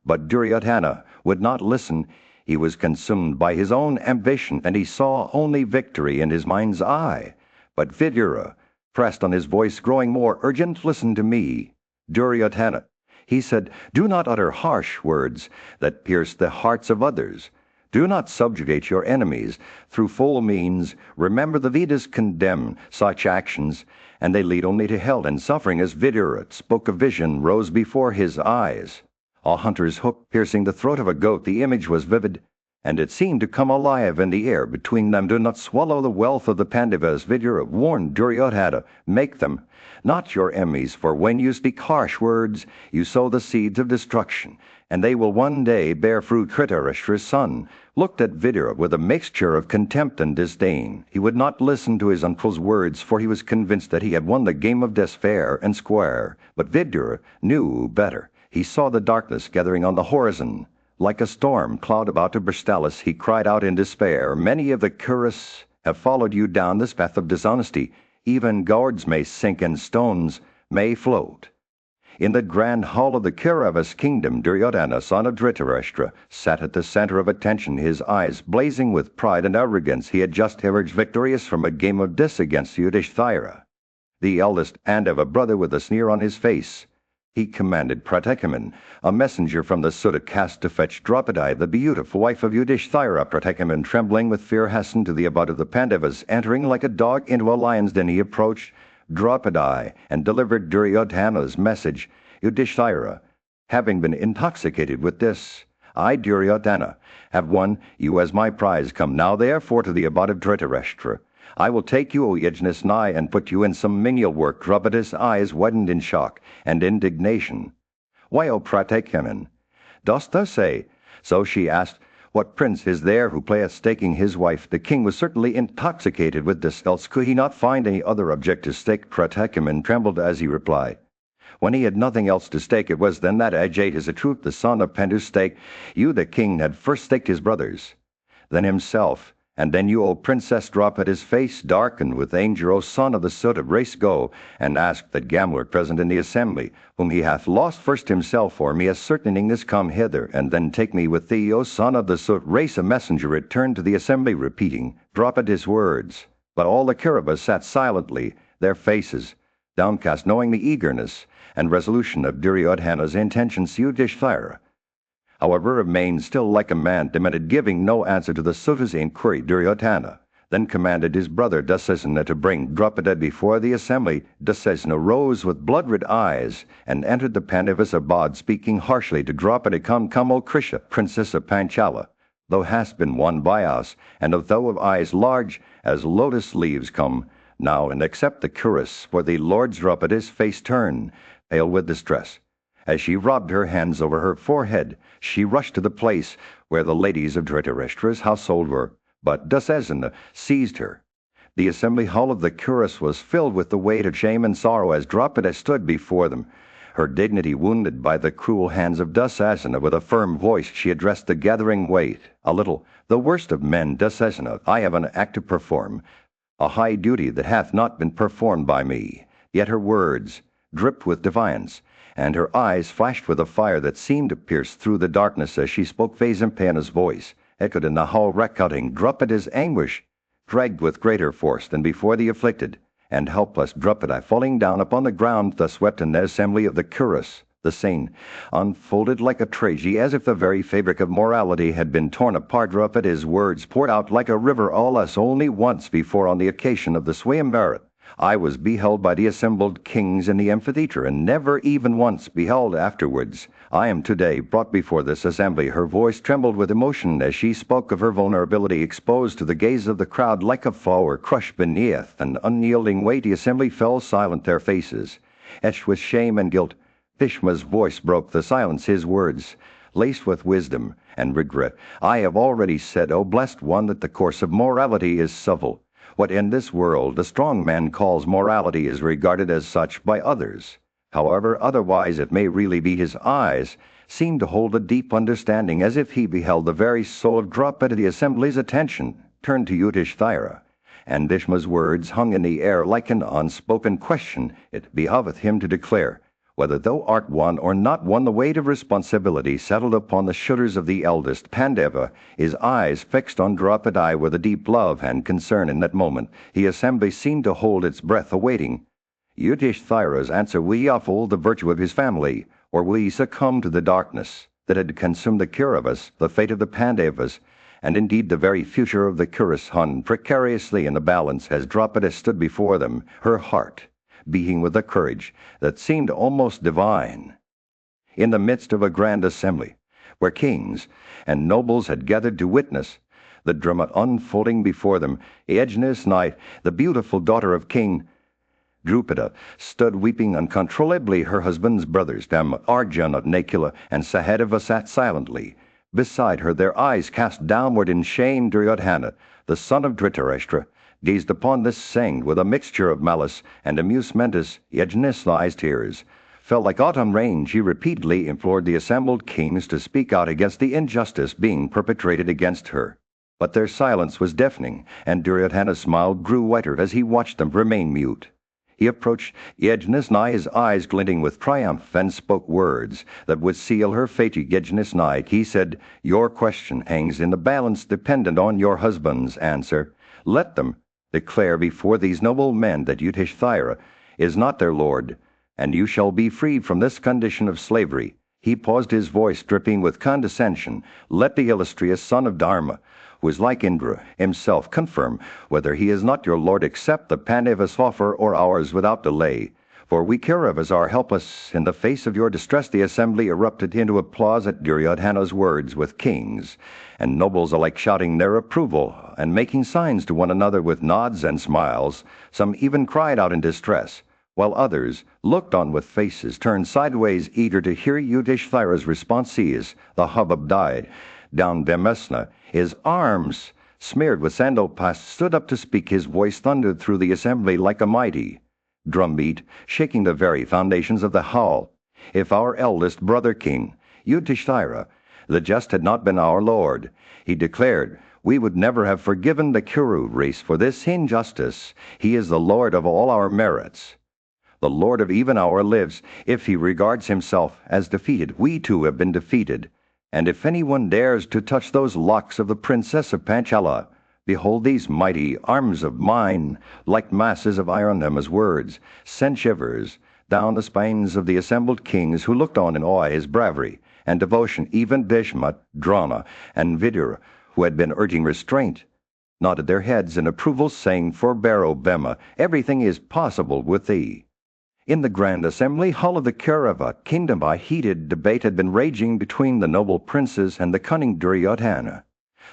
But Duryodhana would not listen. He was consumed by his own ambition, and he saw only victory in his mind's eye. But Vidura pressed on, his voice growing more urgent. Listen to me, Duryodhana, he said. Do not utter harsh words that pierce the hearts of others. Do not subjugate your enemies through foul means. Remember, the Vedas condemn such actions, and they lead only to hell and suffering. As Vidura spoke, a vision rose before his eyes. A hunter's hook piercing the throat of a goat. The image was vivid, and it seemed to come alive in the air between them. Do not swallow the wealth of the Pandavas, Vidura warned Duryodhana. Make them not your enemies, for when you speak harsh words, you sow the seeds of destruction, and they will one day bear fruit. Dhritarashtra's son looked at Vidura with a mixture of contempt and disdain. He would not listen to his uncle's words, for he was convinced that he had won the game of death fair and square. But Vidura knew better. He saw the darkness gathering on the horizon. Like a storm cloud about to burst. He cried out in despair, many of the Kuras have followed you down this path of dishonesty. Even gourds may sink and stones may float. In the grand hall of the Kauravas' kingdom, Duryodhana, son of Dhritarashtra, sat at the center of attention, his eyes blazing with pride and arrogance. He had just emerged victorious from a game of dis against Yudhishthira, the eldest Pandava brother, with a sneer on his face. He commanded Pratyekaman, a messenger from the Sutta caste, to fetch Draupadi, the beautiful wife of Yudhishthira. Pratyekaman, trembling with fear, hastened to the abode of the Pandavas. Entering like a dog into a lion's den, he approached Draupadi and delivered Duryodhana's message. Yudhishthira, having been intoxicated with this, I, Duryodhana, have won you as my prize. Come now, therefore, to the abode of Dhritarashtra. I will take you, O Yajnas, nigh, and put you in some menial work. Draupadi's eyes widened in shock and indignation. Why, O Pratyekaman, dost thou say? So she asked, what prince is there who playeth staking his wife? The king was certainly intoxicated with this, else could he not find any other object to stake. Pratyekaman trembled as he replied, when he had nothing else to stake, it was then that Ajait, is a truth, the son of Pandu, staked you. The king had first staked his brothers, then himself, and then you, O Princess Draupadi's face darkened with anger. O son of the Sutta race, go and ask that Gamler, present in the assembly, whom he hath lost first himself for me, ascertaining this, come hither, and then take me with thee. O son of the Sutta race. A messenger returned to the assembly, repeating Draupadi's words. But all the Kauravas sat silently, their faces downcast, knowing the eagerness and resolution of Duryodhana's intentions. Yudhishthira, however, remained still like a man, demanded, giving no answer to the Sutta's inquiry. Duryodhana then commanded his brother Dussasana to bring Draupadi before the assembly. Dussasana rose with blood-red eyes and entered the Pandavas' abode, speaking harshly to Draupadi. Come, come, O Krisha, princess of Panchala, thou hast been won by us, and if thou of eyes large as lotus leaves, come now and accept the cuirass for thee. Lord Draupadi's face turned pale with distress. As she rubbed her hands over her forehead, she rushed to the place where the ladies of Dhritarashtra's household were, but Dussasana seized her. The assembly hall of the cuirass was filled with the weight of shame and sorrow as Draupadi stood before them, her dignity wounded by the cruel hands of Dussasana. With a firm voice she addressed the gathering weight. A little, the worst of men, Dussasana, I have an act to perform, a high duty that hath not been performed by me. Yet her words dripped with defiance, and her eyes flashed with a fire that seemed to pierce through the darkness as she spoke. Vaisampana's voice echoed in the hall, recounting Draupadi's anguish, dragged with greater force than before. The afflicted and helpless Draupadi, falling down upon the ground, thus wept in the assembly of the cuirass. The scene unfolded like a tragedy, as if the very fabric of morality had been torn apart. Draupadi's words poured out like a river, alas, only once before on the occasion of the Swayamvarat. I was beheld by the assembled kings in the amphitheatre, and never even once beheld afterwards. I am today brought before this assembly. Her voice trembled with emotion as she spoke of her vulnerability, exposed to the gaze of the crowd like a flower crushed beneath an unyielding weight. The assembly fell silent, their faces etched with shame and guilt. Bhishma's voice broke the silence, his words laced with wisdom and regret. I have already said, O blessed one, that the course of morality is civil. What in this world the strong man calls morality is regarded as such by others. However otherwise it may really be, his eyes seemed to hold a deep understanding, as if he beheld the very soul of Draupadi. The assembly's attention turned to Yudhishthira, and Bhishma's words hung in the air like an unspoken question. It behoveth him to declare whether thou art one or not one. The weight of responsibility settled upon the shoulders of the eldest Pandava, his eyes fixed on Draupadi with a deep love and concern. In that moment the assembly seemed to hold its breath, awaiting Yudhishthira's answer. Will he uphold the virtue of his family, or will he succumb to the darkness that had consumed the Kauravas, the fate of the Pandavas, and indeed the very future of the Kuras, hung precariously in the balance as Draupadi stood before them, her heart beating with a courage that seemed almost divine. In the midst of a grand assembly, where kings and nobles had gathered to witness the drama unfolding before them, Yajna's night, the beautiful daughter of King Drupada, stood weeping uncontrollably. Her husband's brothers, Arjuna, Nakula, and Sahadeva, sat silently beside her, their eyes cast downward in shame. Duryodhana, the son of Dhritarashtra, gazed upon this, saying with a mixture of malice and amusementus. Yajna's tears fell like autumn rain. She repeatedly implored the assembled kings to speak out against the injustice being perpetrated against her. But their silence was deafening, and Duryodhana's smile grew whiter as he watched them remain mute. He approached Yajna, his eyes glinting with triumph, and spoke words that would seal her fate. Yajna, he said, your question hangs in the balance, dependent on your husband's answer. Let them declare before these noble men that Yudhishthira is not their lord, and you shall be freed from this condition of slavery. He paused, his voice dripping with condescension. Let the illustrious son of Dharma, who is like Indra himself, confirm whether he is not your lord. Accept the Pandavas' offer or ours without delay, for we Kauravas are helpless in the face of your distress. The assembly erupted into applause at Duryodhana's words, with kings and nobles alike shouting their approval and making signs to one another with nods and smiles. Some even cried out in distress, while others looked on with faces turned sideways, eager to hear Yudhishthira's responses. The hubbub died down. Bhimesna, his arms smeared with sandal-paste, stood up to speak. His voice thundered through the assembly like a mighty drumbeat, shaking the very foundations of the hall. If our eldest brother king, Yudhishthira, the just, had not been our lord, he declared, we would never have forgiven the Kuru race for this injustice. He is the lord of all our merits, the lord of even our lives. If he regards himself as defeated, we too have been defeated. And if anyone dares to touch those locks of the princess of Panchala, behold, these mighty arms of mine, like masses of iron. His words sent shivers down the spines of the assembled kings, who looked on in awe at his bravery and devotion. Even Bhishma, Drona, and Vidura, who had been urging restraint, nodded their heads in approval, saying, Forbear, O Bhima, everything is possible with thee. In the grand assembly hall of the Kaurava kingdom, a heated debate had been raging between the noble princes and the cunning Duryodhana.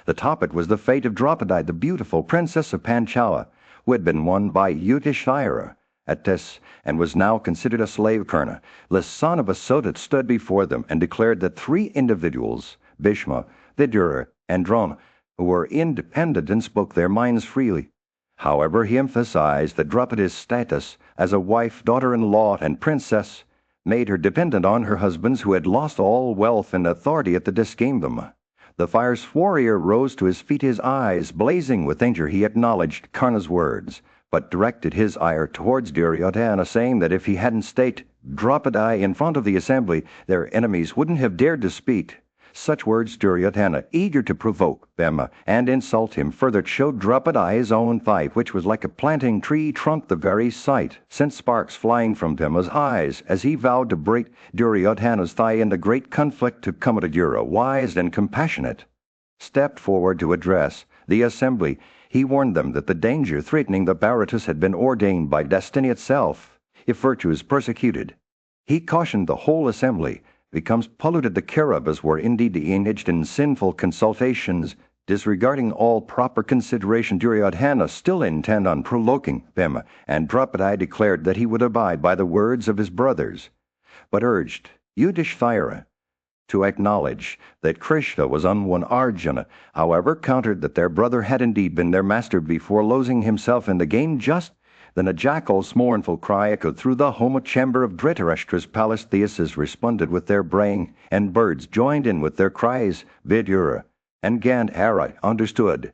The topic was the fate of Draupadi, the beautiful princess of Panchala, who had been won by Yudhishthira at this, and was now considered a slave. Karna, the son of Asodha, stood before them and declared that three individuals, Bhishma, Vidura, and Drona, who were independent and spoke their minds freely. However, he emphasized that Draupadi's status as a wife, daughter-in-law, and princess made her dependent on her husbands, who had lost all wealth and authority at the Kingdom. The fierce warrior rose to his feet, his eyes blazing with anger. He acknowledged Karna's words, but directed his ire towards Duryodhana, saying that if he hadn't staked Draupadi in front of the assembly, their enemies wouldn't have dared to speak. Such words Duryodhana, eager to provoke Bhima and insult him, further showed Draupadi his own thigh, which was like a planting tree trunk. The very sight sent sparks flying from Bhima's eyes as he vowed to break Duryodhana's thigh in the great conflict. To Kamadagura, wise and compassionate, stepped forward to address the assembly, he warned them that the danger threatening the Baratus had been ordained by destiny itself, if virtue is persecuted. He cautioned the whole assembly, becomes polluted the Caribs were indeed engaged in sinful consultations, disregarding all proper consideration. Duryodhana still intent on provoking them, and Draupadi declared that he would abide by the words of his brothers, but urged Yudhishthira to acknowledge that Krishna was unwon. Arjuna, however, countered that their brother had indeed been their master before losing himself in the game. Just then a jackal's mournful cry echoed through the home chamber of Dhritarashtra's palace. The asses responded with their braying, and birds joined in with their cries. Vidura and Gandhara understood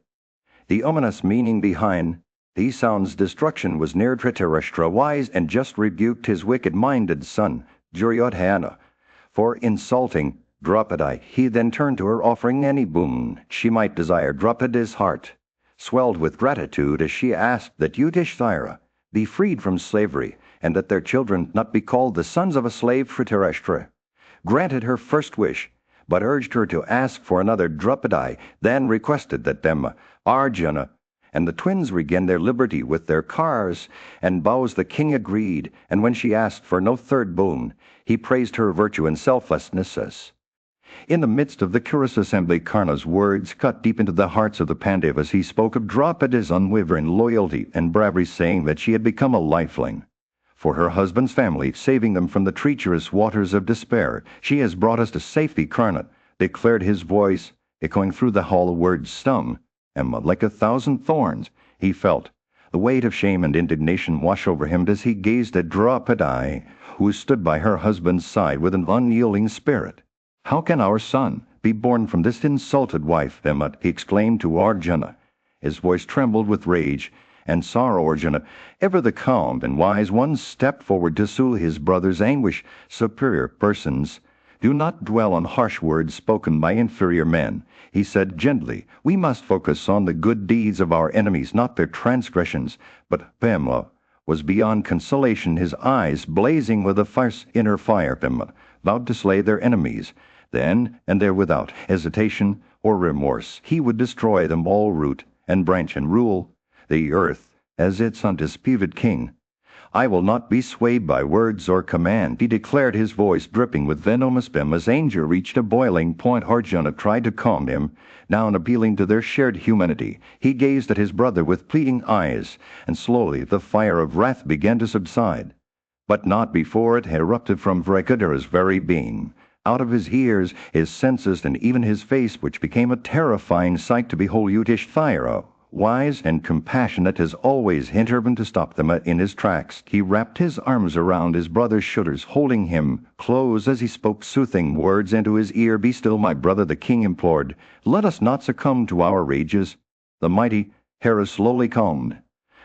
the ominous meaning behind these sounds. Destruction was near. Dhritarashtra, wise and just, rebuked his wicked-minded son, Duryodhana, for insulting Draupadi. He then turned to her, offering any boon she might desire. Draupadi's heart swelled with gratitude as she asked that Yudhishthira be freed from slavery, and that their children not be called the sons of a slave. Dhritarashtra granted her first wish, but urged her to ask for another. Draupadi then requested that them, Arjuna, and the twins regain their liberty with their cars and bows. The king agreed, and when she asked for no third boon, he praised her virtue and selflessness. In the midst of the curious assembly, Karna's words cut deep into the hearts of the Pandavas. He spoke of Draupadi's unwavering loyalty and bravery, saying that she had become a lifeline for her husband's family, saving them from the treacherous waters of despair. She has brought us to safety. Karna declared, his voice echoing through the hall. Words stung Emma like 1,000 thorns. He felt the weight of shame and indignation wash over him as he gazed at Draupadi, who stood by her husband's side with an unyielding spirit. How can our son be born from this insulted wife, Emma? He exclaimed to Arjuna. His voice trembled with rage and sorrow. Arjuna, ever the calm and wise one, stepped forward to soothe his brother's anguish. Superior persons do not dwell on harsh words spoken by inferior men. He said gently, we must focus on the good deeds of our enemies, not their transgressions. But Pamela was beyond consolation, his eyes blazing with a fierce inner fire. Pamela vowed to slay their enemies. Then and there, without hesitation or remorse, he would destroy them all, root and branch, and rule the earth as its undisputed king. I will not be swayed by words or command, he declared, his voice dripping with venomous venom. As anger reached a boiling point, Arjuna tried to calm him down, appealing to their shared humanity. He gazed at his brother with pleading eyes, and slowly the fire of wrath began to subside, but not before it had erupted from Vrikadara's very being. Out of his ears, his senses, and even his face, which became a terrifying sight to behold. Yudhishthira, wise and compassionate, has always intervened to stop them in his tracks. He wrapped his arms around his brother's shoulders, holding him close as he spoke soothing words into his ear. Be still, my brother, the king implored. Let us not succumb to our rages. The mighty Hera slowly calmed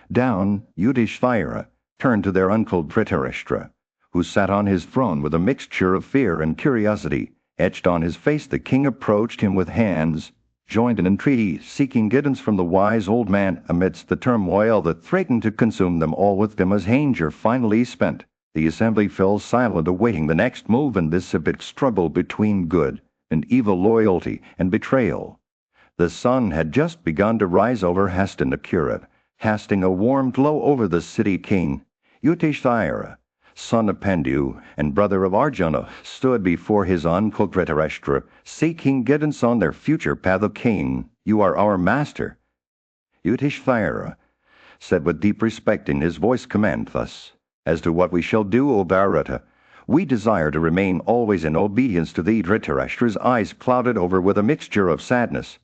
down. Yudhishthira turned to their uncle Dhritarashtra, who sat on his throne with a mixture of fear and curiosity etched on his face. The king approached him with hands joined in entreaty, seeking guidance from the wise old man amidst the turmoil that threatened to consume them all. With them as anger finally spent, the assembly fell silent, awaiting the next move in this epic struggle between good and evil, loyalty and betrayal. The sun had just begun to rise over Hastinapura, casting a warm glow over the city. King Yudhishthira, son of Pandu and brother of Arjuna, stood before his uncle Dhritarashtra, seeking guidance on their future path. O king, you are our master. Yudhishthira said with deep respect in his voice, command thus. As to what we shall do, O Bharata, we desire to remain always in obedience to thee. Dhritarashtra's eyes clouded over with a mixture of sadness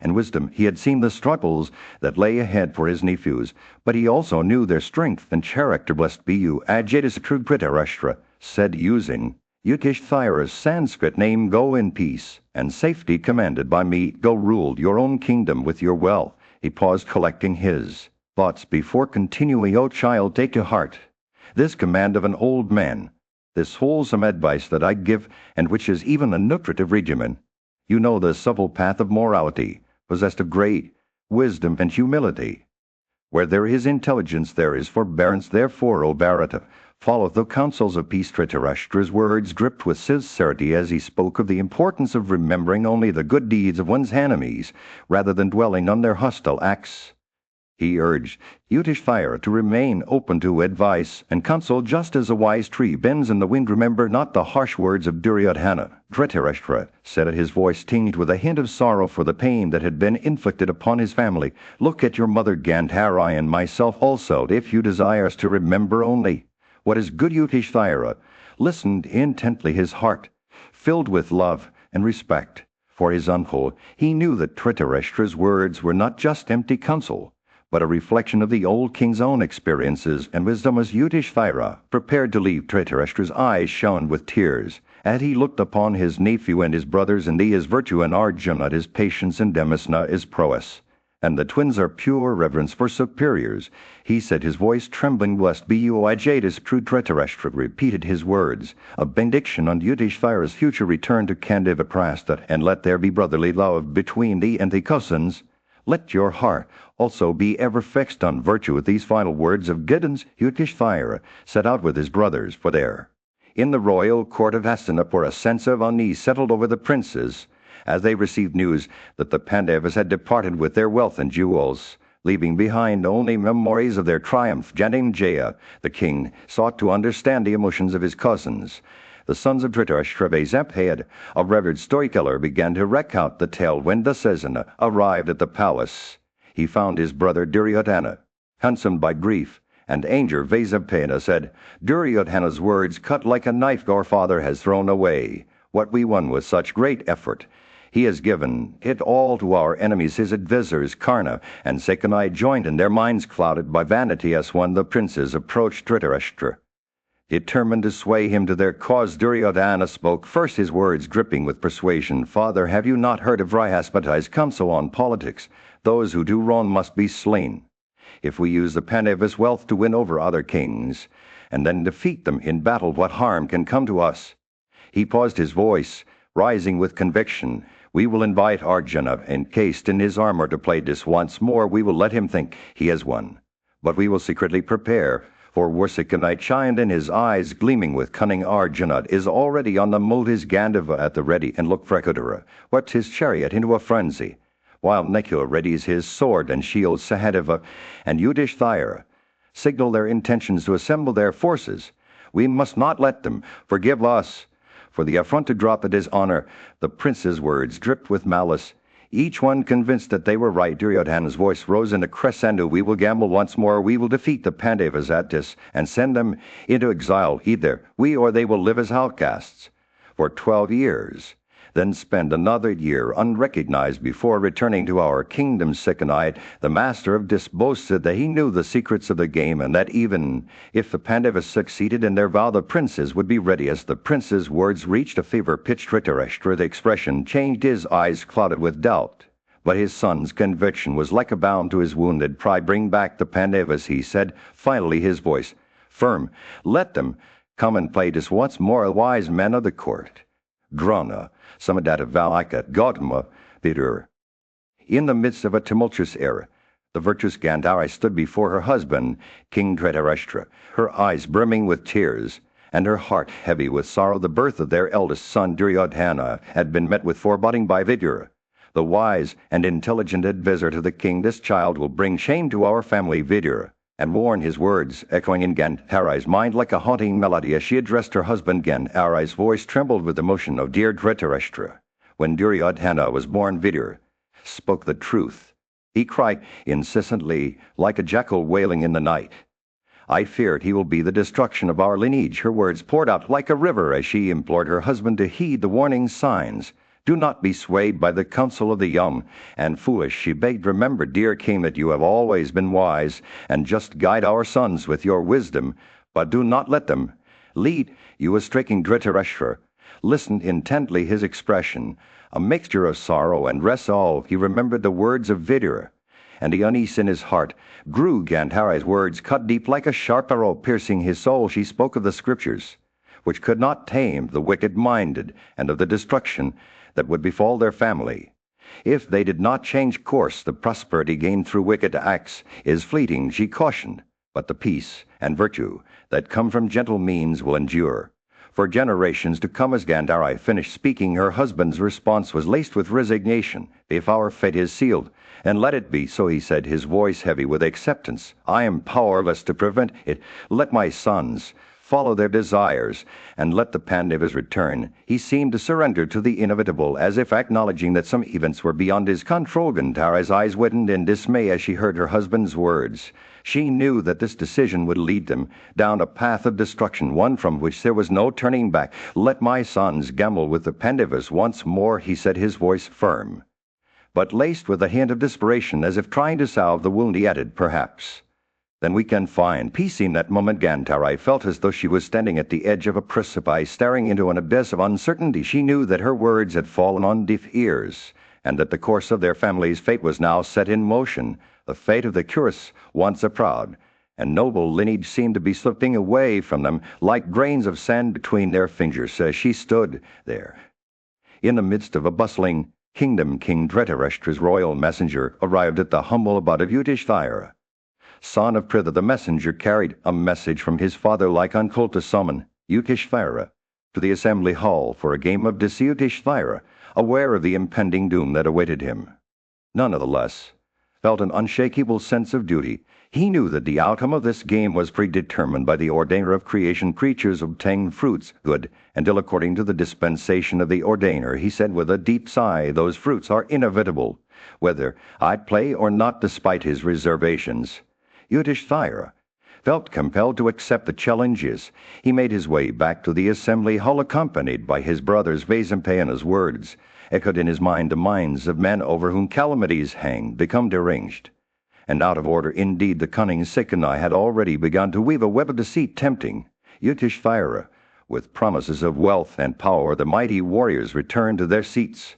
and wisdom. He had seen the struggles that lay ahead for his nephews, but he also knew their strength and character. Blessed be you, Ajatasatru. Dhritarashtra said, using Yudhishthira's Sanskrit name. Go in peace and safety commanded by me. Go rule your own kingdom with your wealth. He paused, collecting his thoughts before continuing. O child, take to heart this command of an old man, this wholesome advice that I give, and which is even a nutritive regimen. You know the supple path of morality, possessed of great wisdom and humility. Where there is intelligence, there is forbearance. Therefore, O Bharata, Followed the counsels of peace. Dhritarashtra's words dripped with sincerity as he spoke of the importance of remembering only the good deeds of one's enemies, rather than dwelling on their hostile acts. He urged Yudhishthira to remain open to advice and counsel just as a wise tree bends in the wind. Remember not the harsh words of Duryodhana. Dhritarashtra said it, his voice tinged with a hint of sorrow for the pain that had been inflicted upon his family. Look at your mother Gandhari and myself also, if you desire us to remember only what is good. Yudhishthira listened intently, his heart filled with love and respect for his uncle. He knew that Dhritarashtra's words were not just empty counsel, but a reflection of the old king's own experiences and wisdom. As Yudhishthira prepared to leave, Dhritarashtra's eyes shone with tears as he looked upon his nephew and his brothers, and thee his virtue, and Arjuna his patience, and Demasna his prowess. And the twins are pure reverence for superiors. He said, his voice trembling, blessed be you, O Ajatis. True. Dhritarashtra repeated his words, a benediction on Yudhishthira's future return to Kandivaprastha, and let there be brotherly love between thee and thy cousins. Let your heart also be ever fixed on virtue. With these final words of guidance, Yudhishthira set out with his brothers for there. In the royal court of Hastinapur, a sense of unease settled over the princes as they received news that the Pandavas had departed with their wealth and jewels, leaving behind only memories of their triumph. Janmejaya, the king, sought to understand the emotions of his cousins. The sons of Dhritarashtra, Zamphayad, a revered storyteller, began to recount the tale. When Dasasana arrived at the palace, he found his brother Duryodhana, consumed by grief and anger. Vasampayana said, Duryodhana's words cut like a knife. Our father has thrown away what we won with such great effort. He has given it all to our enemies, his advisors. Karna and Sekanai joined in, their minds clouded by vanity. As when the princes approached Dhritarashtra, determined to sway him to their cause, Duryodhana spoke first, his words dripping with persuasion. Father, have you not heard of Brihaspati's counsel on politics? Those who do wrong must be slain. If we use the Pandavas' wealth to win over other kings, and then defeat them in battle, what harm can come to us? He paused, his voice rising with conviction. We will invite Arjuna, encased in his armor, to play this once more. We will let him think he has won, but we will secretly prepare for war. Sekanai chimed in, his eyes gleaming with cunning. Arjuna is already on the move, his Gandhava at the ready, and look, Frekudara whipped his chariot into a frenzy, while Nekula readies his sword and shield. Sahadeva and Yudhishthira signal their intentions to assemble their forces. We must not let them forgive us for the affront to drop at his honor. The prince's words dripped with malice, each one convinced that they were right. Duryodhana's voice rose in a crescendo. We will gamble once more. We will defeat the Pandavas at this and send them into exile. Either we or they will live as outcasts for 12 years, then spend another year unrecognized before returning to our kingdom. Sekanai, the master of this, boasted that he knew the secrets of the game, and that even if the Pandavas succeeded in their vow, the princes would be ready. As the prince's words reached a fever pitch, Dhritarashtra, the expression changed, his eyes clouded with doubt. But his son's conviction was like a balm to his wounded pride. Bring back the Pandavas, he said, finally, his voice firm. Let them come and play this once more. Wise men of the court, Drona, Samadata, Valika, Gautama, Vidur. In the midst of a tumultuous era, the virtuous Gandhari stood before her husband, King Dhritarashtra, her eyes brimming with tears, and her heart heavy with sorrow. The birth of their eldest son, Duryodhana, had been met with foreboding by Vidur, the wise and intelligent advisor to the king. This child will bring shame to our family. Vidur and warned, his words echoing in Gandhari's mind like a haunting melody. As she addressed her husband, Gandhari's voice trembled with emotion. O dear Dhritarashtra, when Duryodhana was born, Vidur spoke the truth. He cried incessantly like a jackal wailing in the night. I feared he will be the destruction of our lineage. Her words poured out like a river as she implored her husband to heed the warning signs. Do not be swayed by the counsel of the young and foolish, she begged. Remember, dear king, that you have always been wise, and just guide our sons with your wisdom, but do not let them lead you astray. Dhritarashtra listened intently, his expression a mixture of sorrow and resolve. He remembered the words of Vidur, and the unease in his heart grew. Gandhari's words cut deep like a sharp arrow, piercing his soul. She spoke of the scriptures, which could not tame the wicked-minded, and of the destruction that would befall their family if they did not change course. The prosperity gained through wicked acts is fleeting, she cautioned. but the peace and virtue that come from gentle means will endure. For generations to come. As Gandhari finished speaking, her husband's response was laced with resignation. If our fate is sealed, and let it be so, he said, his voice heavy with acceptance. I am powerless to prevent it. Let my sons follow their desires, and let the Pandavas return. He seemed to surrender to the inevitable, as if acknowledging that some events were beyond his control. Gandhari's eyes widened in dismay as she heard her husband's words. She knew that this decision would lead them down a path of destruction, one from which there was no turning back. Let my sons gamble with the Pandavas once more, he said, his voice firm, but laced with a hint of desperation, as if trying to salve the wound. He added, perhaps then we can find peace. In that moment Gandhari felt as though she was standing at the edge of a precipice, staring into an abyss of uncertainty. She knew that her words had fallen on deaf ears, and that the course of their family's fate was now set in motion. The fate of the Kuras, once a proud and noble lineage, seemed to be slipping away from them like grains of sand between their fingers. As she stood there in the midst of a bustling kingdom, King Dhritarashtra's royal messenger arrived at the humble abode of Yudhishthira, son of Pritha. The messenger carried a message from his father like uncle to summon Yudhishthira to the assembly hall for a game of deceit. Yudhishthira, aware of the impending doom that awaited him, none of the less felt an unshakable sense of duty. He knew that the outcome of this game was predetermined by the ordainer of creation. Creatures obtain fruits good and ill according to the dispensation of the ordainer. He said with a deep sigh, those fruits are inevitable, whether I'd play or not. Despite his reservations, Yudhishthira felt compelled to accept the challenges. He made his way back to the assembly hall, accompanied by his brothers. Vaisampayana's words echoed in his mind, the minds of men over whom calamities hang become deranged and out of order. Indeed, the cunning Sekhani had already begun to weave a web of deceit, tempting Yudhishthira with promises of wealth and power. The mighty warriors returned to their seats,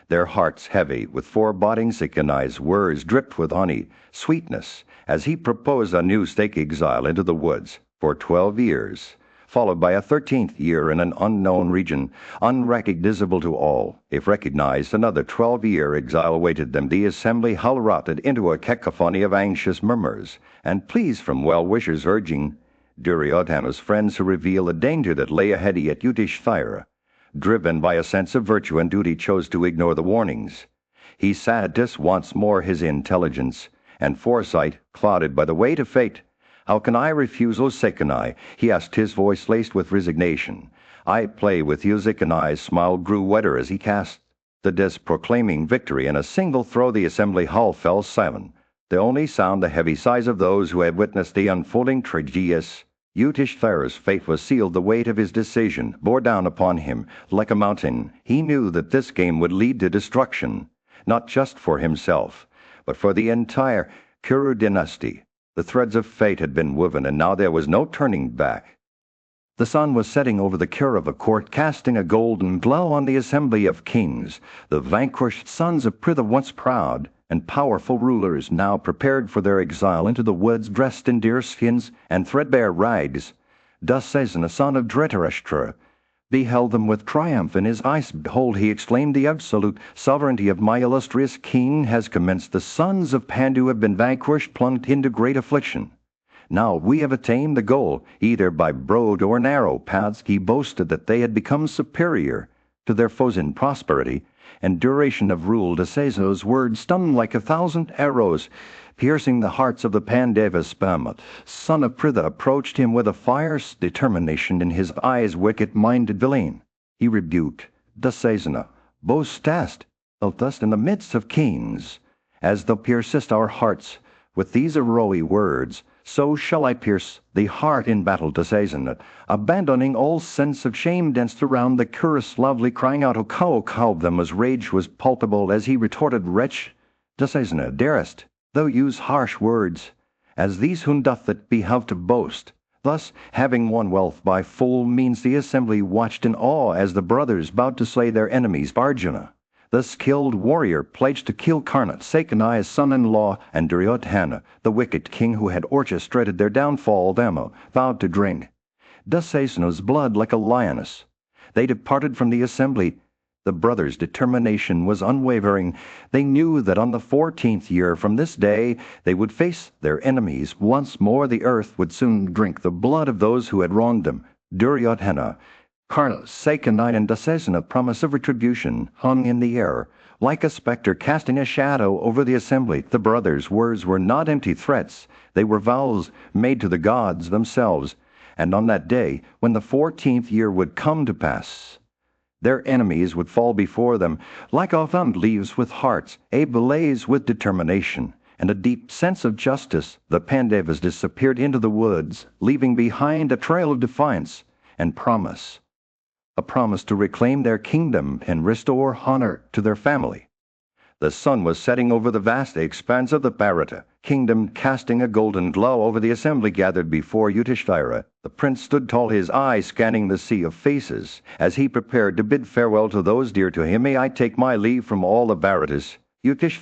their hearts heavy with foreboding. Sekhani's words dripped with honey sweetness as he proposed a new stake exile into the woods for 12 years, followed by a 13th year in an unknown region, unrecognizable to all. If recognized, another 12-year exile awaited them. The assembly hall erupted into a cacophony of anxious murmurs and pleas from well-wishers urging Duryodhana's friends to reveal the danger that lay ahead. Yet Yudhishthira, driven by a sense of virtue and duty, chose to ignore the warnings. He sat once more, his intelligence and foresight clouded by the weight of fate. How can I refuse, O Sekhani? He asked, his voice laced with resignation. I play with you. Sekhani's smile grew wetter as he cast the dice, proclaiming victory. In a single throw, the assembly hall fell silent, the only sound the heavy sighs of those who had witnessed the unfolding tragedy. Yudhishthira's fate was sealed. The weight of his decision bore down upon him like a mountain. He knew that this game would lead to destruction, not just for himself, but for the entire Kuru dynasty. The threads of fate had been woven, and now there was no turning back. The sun was setting over the Kaurava court, casting a golden glow on the assembly of kings. The vanquished sons of Pritha, once proud and powerful rulers, now prepared for their exile into the woods, dressed in deerskins and threadbare rags. Dussasana, son of Dhritarashtra, beheld them with triumph in his eyes. Behold, he exclaimed, the absolute sovereignty of my illustrious king has commenced. The sons of Pandu have been vanquished, plunged into great affliction. Now we have attained the goal, either by broad or narrow paths. He boasted that they had become superior to their foes in prosperity and duration of rule. Dussasana's words stung like 1,000 arrows, piercing the hearts of the Pandavas. Bama, son of Pritha, approached him with a fierce determination in his eyes. Wicked-minded villain, he rebuked Dussasana. Boastest thou thus in the midst of kings? As thou piercest our hearts with these arrowy words, so shall I pierce the heart in battle. Dussasana, abandoning all sense of shame, danced around the Kuras lovely, crying out, O cow, them. His rage was palpable as he retorted, Wretch, Dussasana, darest thou use harsh words, as these whom doth it behove to boast? Thus, having won wealth by foul means, the assembly watched in awe as the brothers bowed to slay their enemies. Arjuna, the skilled warrior, pledged to kill Karna, Sekhani's son-in-law, and Duryodhana, the wicked king who had orchestrated their downfall. Dhamma vowed to drink Dussasana's blood like a lioness. They departed from the assembly, The brothers' determination was unwavering. They knew that on the 14th year from this day they would face their enemies. Once more the earth would soon drink the blood of those who had wronged them. Duryodhana, Karna's second and decisive promise of retribution hung in the air, like a specter casting a shadow over the assembly. The brothers' words were not empty threats. They were vows made to the gods themselves. And on that day, when the 14th year would come to pass, their enemies would fall before them like autumn leaves with hearts ablaze with determination and a deep sense of justice. The Pandavas disappeared into the woods, leaving behind a trail of defiance and promise. A promise to reclaim their kingdom and restore honor to their family. The sun was setting over the vast expanse of the Bharata kingdom, casting a golden glow over the assembly gathered before Yudhishthira. The prince stood tall, his eyes scanning the sea of faces, as he prepared to bid farewell to those dear to him. May I take my leave from all the Bharatas? Yudhishthira